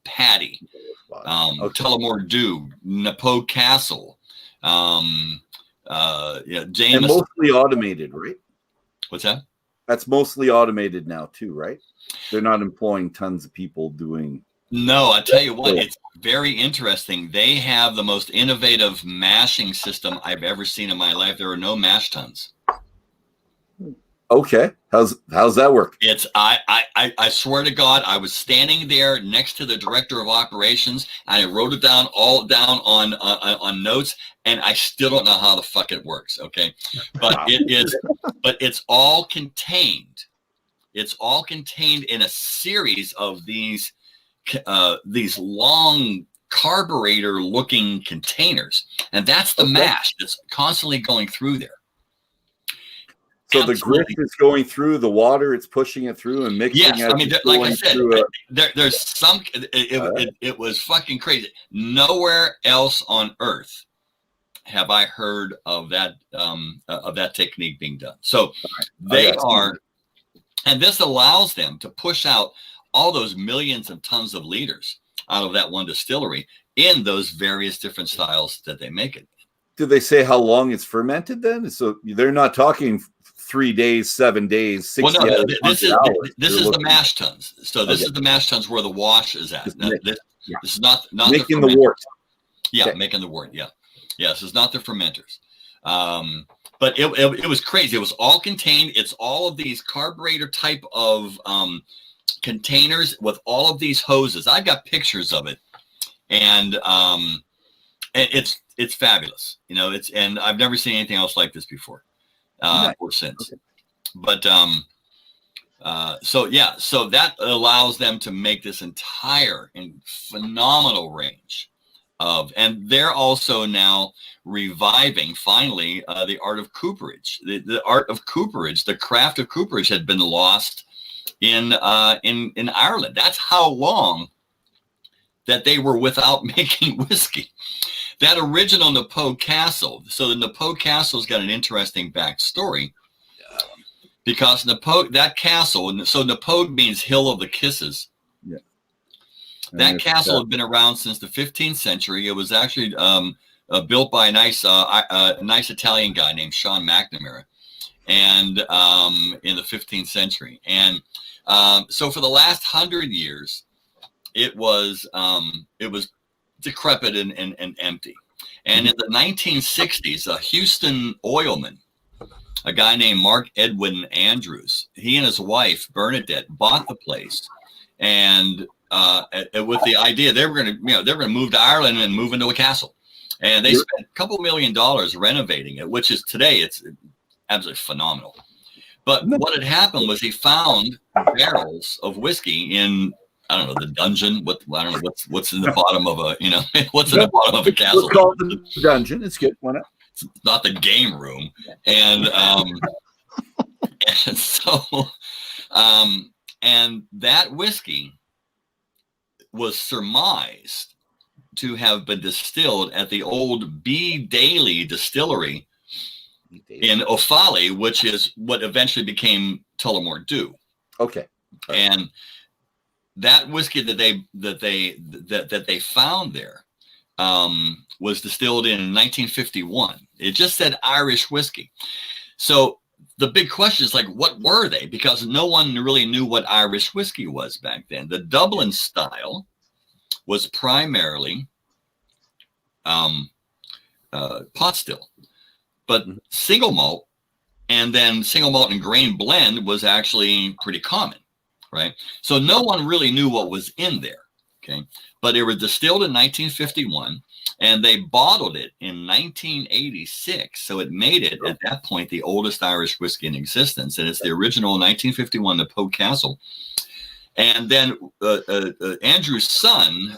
Speaker 2: Patty, Tullamore Dew, Napo Castle, Jameson.
Speaker 1: And mostly automated, right?
Speaker 2: What's that?
Speaker 1: That's mostly automated now too, right? They're not employing tons of people doing.
Speaker 2: No, I tell you what, it's very interesting. They have the most innovative mashing system I've ever seen in my life. There are no mash tuns.
Speaker 1: Okay. How's that work?
Speaker 2: It's I swear to God, I was standing there next to the director of operations, and I wrote it down on notes, and I still don't know how the fuck it works. Okay, but it's all contained. It's all contained in a series of these long carburetor-looking containers, and that's the mash that's constantly going through there.
Speaker 1: So
Speaker 2: Absolutely.
Speaker 1: the grit is going through the water; it's pushing it through and mixing.
Speaker 2: Yes,
Speaker 1: it.
Speaker 2: I mean, like I said, there's some. It was fucking crazy. Nowhere else on Earth have I heard of that technique being done. So they are, and this allows them to push out all those millions of tons of liters out of that one distillery in those various different styles that they make it.
Speaker 1: Do they say how long it's fermented then? So they're not talking 3 days, 7 days, 60
Speaker 2: well, no,
Speaker 1: hours.
Speaker 2: This is the mash tons. So this is the mash tons where the wash is at. This is not
Speaker 1: making the wort.
Speaker 2: Yeah, okay. Making the wort. Yeah. This is not the fermenters. But it was crazy. It was all contained. It's all of these carburetor type of containers with all of these hoses. I've got pictures of it, and it's fabulous. And I've never seen anything else like this before. Or since. Okay. But so that allows them to make this entire and phenomenal range of, and they're also now reviving finally the art of cooperage. The art of cooperage, the craft of cooperage had been lost in Ireland. That's how long that they were without making whiskey. That original Napoe Castle. So the Napoe Castle's got an interesting backstory because that castle. So Napoe means Hill of the Kisses. Yeah. That castle had been around since the 15th century. It was actually built by a nice Italian guy named Sean McNamara, and in the 15th century. And so for the last 100 years, it was decrepit and empty. And in the 1960s, a Houston oilman, a guy named Mark Edwin Andrews, he and his wife Bernadette bought the place, and with the idea they were going to move to Ireland and move into a castle, and they spent a couple $1 million renovating it, which is today it's absolutely phenomenal. But what had happened was he found barrels of whiskey in, I don't know, the dungeon. I don't know what's in the bottom of a what's in the bottom of a castle.
Speaker 1: It's called the dungeon. It's good. Why not?
Speaker 2: It's not the game room. And and so and that whiskey was surmised to have been distilled at the old B. Daly distillery in Offaly, which is what eventually became Tullamore Dew.
Speaker 1: Okay.
Speaker 2: And that whiskey that they found there was distilled in 1951. It just said Irish whiskey. So the big question is, like, what were they? Because no one really knew what Irish whiskey was back then. The Dublin style was primarily pot still, but single malt and then single malt and grain blend was actually pretty common. Right. So no one really knew what was in there. Okay. But it was distilled in 1951 and they bottled it in 1986. So it made it at that point the oldest Irish whiskey in existence. And it's the original 1951 Napoe Castle. And then Andrew's son,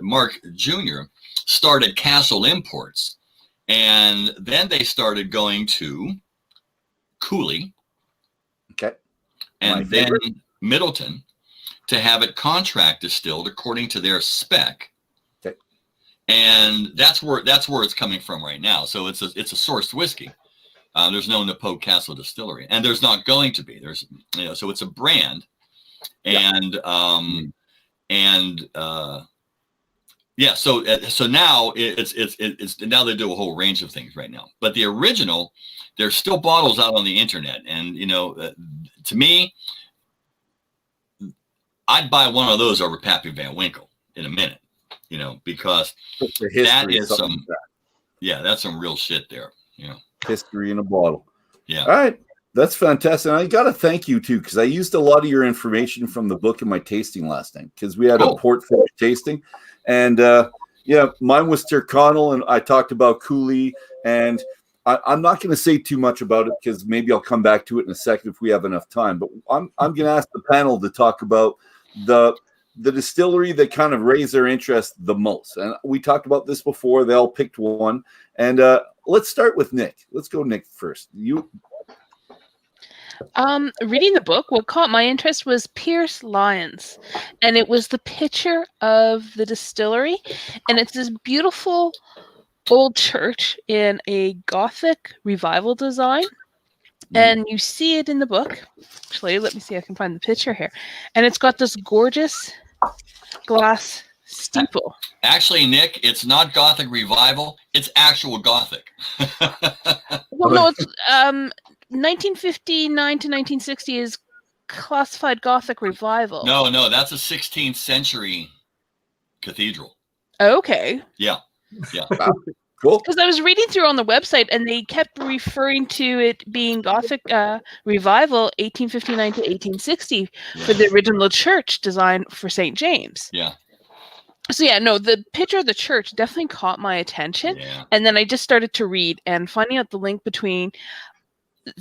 Speaker 2: Mark Jr., started Castle Imports. And then they started going to Cooley.
Speaker 1: Okay.
Speaker 2: And then Middleton to have it contract distilled according to their spec.
Speaker 1: Okay.
Speaker 2: And that's where it's coming from right now. So it's a sourced whiskey. There's no Napoe Castle distillery, and there's not going to be. There's so it's a brand, and so now it's now they do a whole range of things right now. But the original, there's still bottles out on the internet, and to me, I'd buy one of those over Pappy Van Winkle in a minute, because that is that's some real shit there,
Speaker 1: History in a bottle.
Speaker 2: Yeah.
Speaker 1: All right. That's fantastic. And I got to thank you too, because I used a lot of your information from the book in my tasting last night, because we had a port finish tasting, and yeah, mine was Tyrconnell, and I talked about Cooley, and I'm not going to say too much about it because maybe I'll come back to it in a second if we have enough time. But I'm going to ask the panel to talk about the distillery that kind of raised their interest the most. And we talked about this before. They all picked one, and let's start with Nick. Let's go, Nick, first. You.
Speaker 5: Reading the book, what caught my interest was Pierce Lyons, and it was the picture of the distillery, and it's this beautiful old church in a Gothic revival design, and you see it in the book. Actually, let me see if I can find the picture here, and it's got this gorgeous glass steeple.
Speaker 2: Actually, Nick, it's not Gothic revival; it's actual Gothic.
Speaker 5: Well, no, it's 1959 to 1960 is classified Gothic revival.
Speaker 2: No, that's a 16th century cathedral.
Speaker 5: Okay.
Speaker 2: Yeah.
Speaker 1: Wow. Cool.
Speaker 5: Because I was reading through on the website, and they kept referring to it being Gothic revival, 1859 to 1860, for the original church designed for St. James.
Speaker 2: Yeah.
Speaker 5: So yeah, no, the picture of the church definitely caught my attention, and then I just started to read and finding out the link between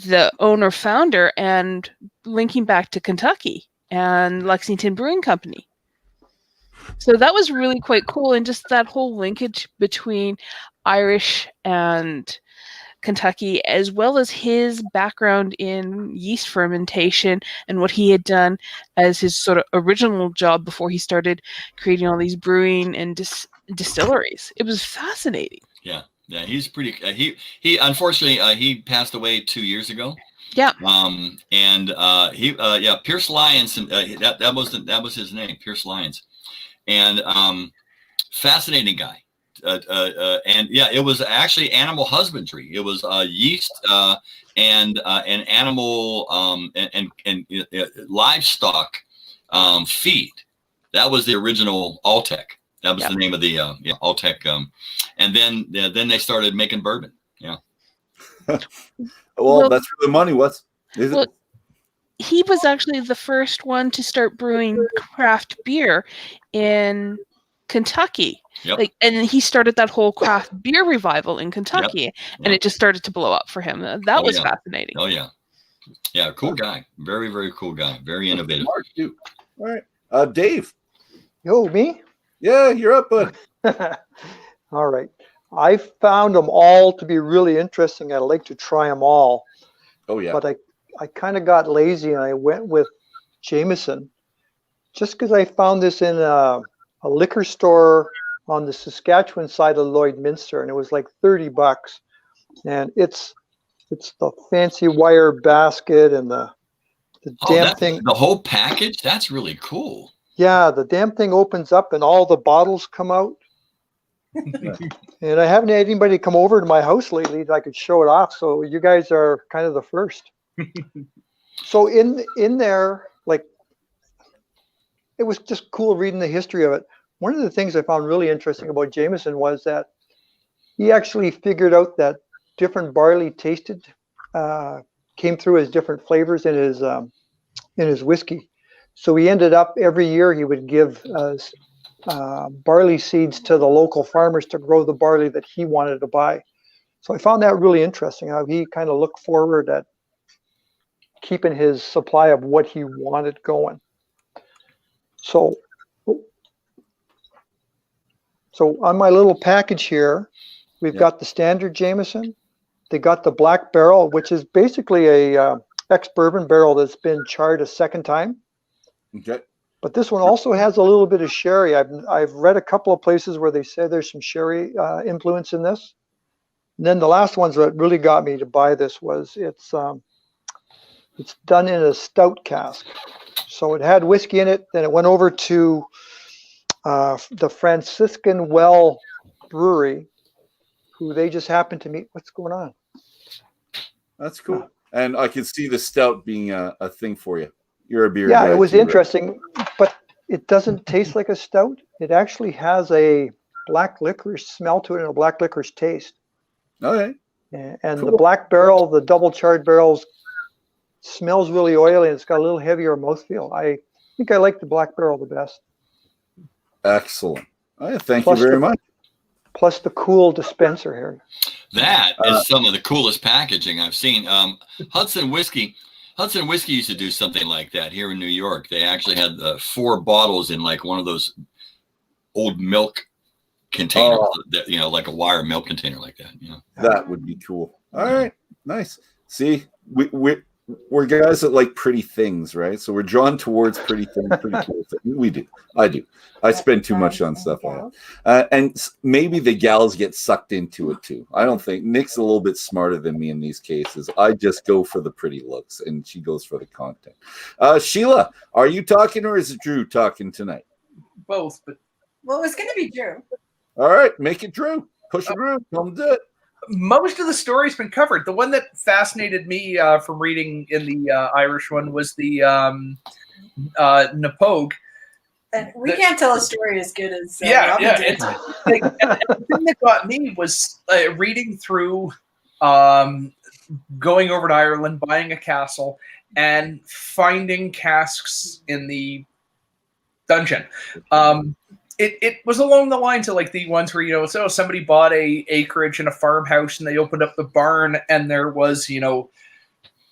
Speaker 5: the owner-founder and linking back to Kentucky and Lexington Brewing Company. So that was really quite cool, and just that whole linkage between Irish and Kentucky, as well as his background in yeast fermentation and what he had done as his sort of original job before he started creating all these brewing and distilleries. It was fascinating.
Speaker 2: Yeah, he's pretty. He unfortunately he passed away 2 years ago.
Speaker 5: Yeah.
Speaker 2: And Pierce Lyons. That was his name, Pierce Lyons, and fascinating guy. And yeah, it was actually animal husbandry. It was yeast and animal and livestock feed. That was the original Alltech. That was the name of the Alltech. And then they started making bourbon. Yeah.
Speaker 1: Well, that's where the money was.
Speaker 5: He was actually the first one to start brewing craft beer in Kentucky.
Speaker 2: Yep.
Speaker 5: And he started that whole craft beer revival in Kentucky, and it just started to blow up for him. That was fascinating.
Speaker 2: Oh yeah, yeah, cool guy. Very, very cool guy. Very innovative.
Speaker 1: Smart too. All right, Dave.
Speaker 3: Yo, me?
Speaker 1: Yeah, you're up, bud.
Speaker 3: All right. I found them all to be really interesting. I'd like to try them all.
Speaker 1: Oh yeah.
Speaker 3: But I kind of got lazy and I went with Jameson, just because I found this in a liquor store on the Saskatchewan side of Lloydminster, and it was like $30, and it's the fancy wire basket and the damn thing.
Speaker 2: The whole package. That's really cool.
Speaker 3: Yeah, the damn thing opens up and all the bottles come out. And I haven't had anybody come over to my house lately that I could show it off. So you guys are kind of the first. So in there, like, it was just cool reading the history of it. One of the things I found really interesting about Jameson was that he actually figured out that different barley tasted came through as different flavors in his whiskey. So he ended up every year he would give barley seeds to the local farmers to grow the barley that he wanted to buy. So I found that really interesting, how he kind of looked forward at keeping his supply of what he wanted going. So on my little package here, we've got the standard Jameson. They got the black barrel, which is basically a ex-bourbon barrel that's been charred a second time.
Speaker 1: Okay.
Speaker 3: But this one also has a little bit of sherry. I've read a couple of places where they say there's some sherry influence in this. And then the last ones that really got me to buy this was it's done in a stout cask. So it had whiskey in it. Then it went over to the Franciscan Well Brewery, who they just happened to meet. What's going on?
Speaker 1: That's cool. And I can see the stout being a thing for you. You're a beer.
Speaker 3: Yeah, it was interesting, but it doesn't taste like a stout. It actually has a black licorice smell to it and a black licorice taste.
Speaker 1: Okay.
Speaker 3: And cool. The black barrel, the double charred barrels, smells really oily, and it's got a little heavier mouthfeel. I think I like the Black Barrel the best.
Speaker 1: Excellent. Thank you very much.
Speaker 3: Plus the cool dispenser here.
Speaker 2: That is some of the coolest packaging I've seen. Hudson Whiskey used to do something like that here in New York. They actually had 4 bottles in like one of those old milk containers, that, like a wire milk container like that.
Speaker 1: That would be cool. All right, nice. See, we're guys that like pretty things, right? So we're drawn towards pretty things, pretty cool things. We do. I do. I spend too much on stuff like that. And maybe the gals get sucked into it too. I don't think Nick's a little bit smarter than me in these cases. I just go for the pretty looks, and she goes for the content. Sheila, are you talking, or is it Drew talking tonight?
Speaker 4: Both, but
Speaker 6: Well, it was going to be Drew.
Speaker 1: All right, make it Drew. Push it, Drew. Come do it.
Speaker 4: most of the story's been covered. The one that fascinated me from reading in the Irish one was the Napogue.
Speaker 6: And we can't tell a story as good as
Speaker 4: yeah.
Speaker 6: did.
Speaker 4: And the thing that got me was reading through, going over to Ireland, buying a castle, and finding casks in the dungeon. It was along the lines of like the ones where, so somebody bought a acreage in a farmhouse and they opened up the barn and there was,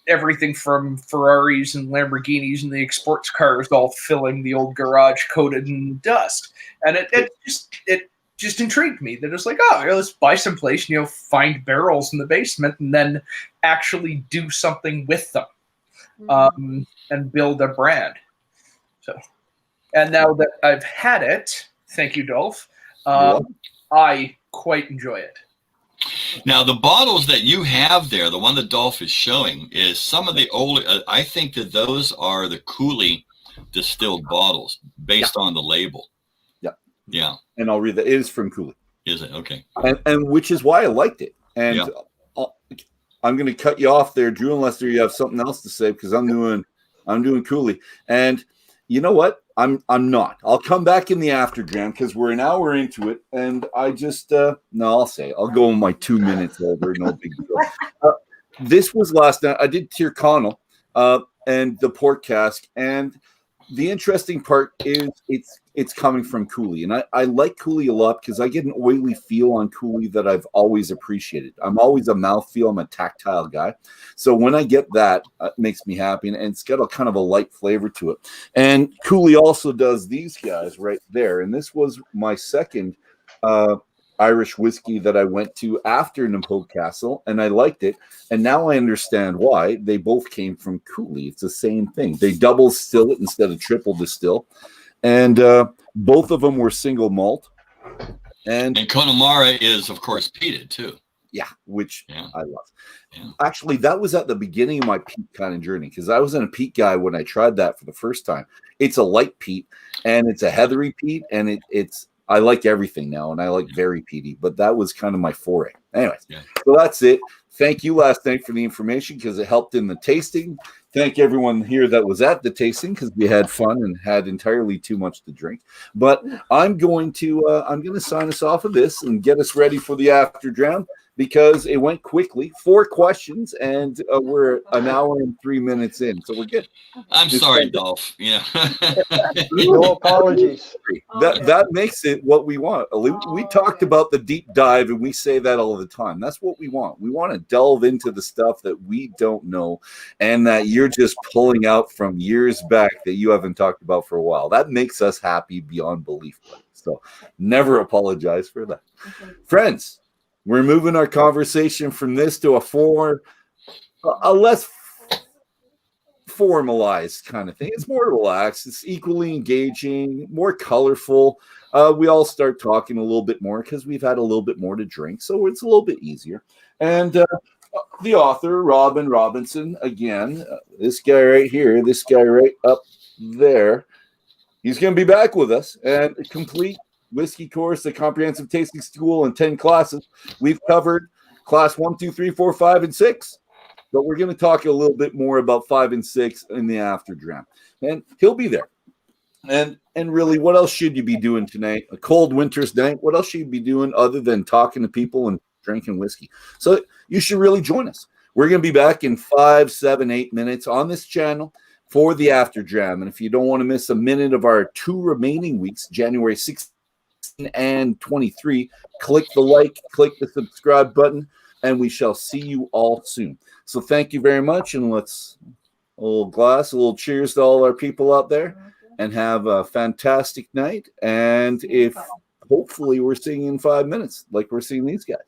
Speaker 4: everything from Ferraris and Lamborghinis and the exports cars all filling the old garage coated in dust. And it just intrigued me that it was like, let's buy some place, find barrels in the basement and then actually do something with them, and build a brand. So, and now that I've had it, thank you, Dolph, I quite enjoy it.
Speaker 2: Now, the bottles that you have there, the one that Dolph is showing, is some of the older, I think that those are the Cooley distilled bottles based on the label.
Speaker 1: Yeah.
Speaker 2: Yeah.
Speaker 1: And I'll read that. It is from Cooley.
Speaker 2: Is it? Okay.
Speaker 1: And which is why I liked it. And I'm going to cut you off there, Drew, unless you have something else to say, because I'm doing Cooley. And you know what? I'm not. I'll come back in the after jam because we're an hour into it, and I just I'll go my 2 minutes over. No big deal. This was last night. I did Tyrconnell and the port cask, and the interesting part is it's coming from Cooley, and I like Cooley a lot because I get an oily feel on Cooley that I've always appreciated. I'm always a mouthfeel. I'm a tactile guy, so when I get that, it makes me happy, and it's got a kind of a light flavor to it. And Cooley also does these guys right there, and this was my second Irish whiskey that I went to after Napogue Castle, and I liked it. And now I understand why they both came from Cooley. It's the same thing. They double still it instead of triple distill. And both of them were single malt. And
Speaker 2: Connemara is, of course, peated too.
Speaker 1: Yeah, which I love.
Speaker 2: Yeah.
Speaker 1: Actually, that was at the beginning of my peat kind of journey because I wasn't a peat guy when I tried that for the first time. It's a light peat, and it's a heathery peat, and it's I like everything now, and I like very peaty, but that was kind of my foray. Anyways, so that's it. Thank you last night for the information because it helped in the tasting. Thank everyone here that was at the tasting because we had fun and had entirely too much to drink. But I'm going to sign us off of this and get us ready for the after jam because it went quickly. 4 questions, and we're an hour and 3 minutes in, so we're good.
Speaker 2: I'm sorry, Dolph. Yeah.
Speaker 3: No apologies.
Speaker 1: That makes it what we want. We talked about the deep dive, and we say that all the time. That's what we want. We want to delve into the stuff that we don't know and that you're just pulling out from years back that you haven't talked about for a while. That makes us happy beyond belief. So never apologize for that. Friends, we're moving our conversation from this to a less formalized kind of thing. It's more relaxed. It's equally engaging, more colorful. We all start talking a little bit more because we've had a little bit more to drink, so it's a little bit easier. And the author, Robin Robinson, again, this guy right here, this guy right up there, he's going to be back with us and complete whiskey course, a comprehensive tasting school, and 10 classes. We've covered class 1, 2, 3, 4, 5, and 6. But we're going to talk a little bit more about 5 and 6 in the after jam. And he'll be there. And really, what else should you be doing tonight? A cold winter's night. What else should you be doing other than talking to people and drinking whiskey? So you should really join us. We're going to be back in 5, 7, 8 minutes on this channel for the After Jam. And if you don't want to miss a minute of our 2 remaining weeks, January 16 and 23, click the like, click the subscribe button, and we shall see you all soon. So thank you very much, and let's a little cheers to all our people out there, and have a fantastic night. And if hopefully we're seeing in 5 minutes, like we're seeing these guys.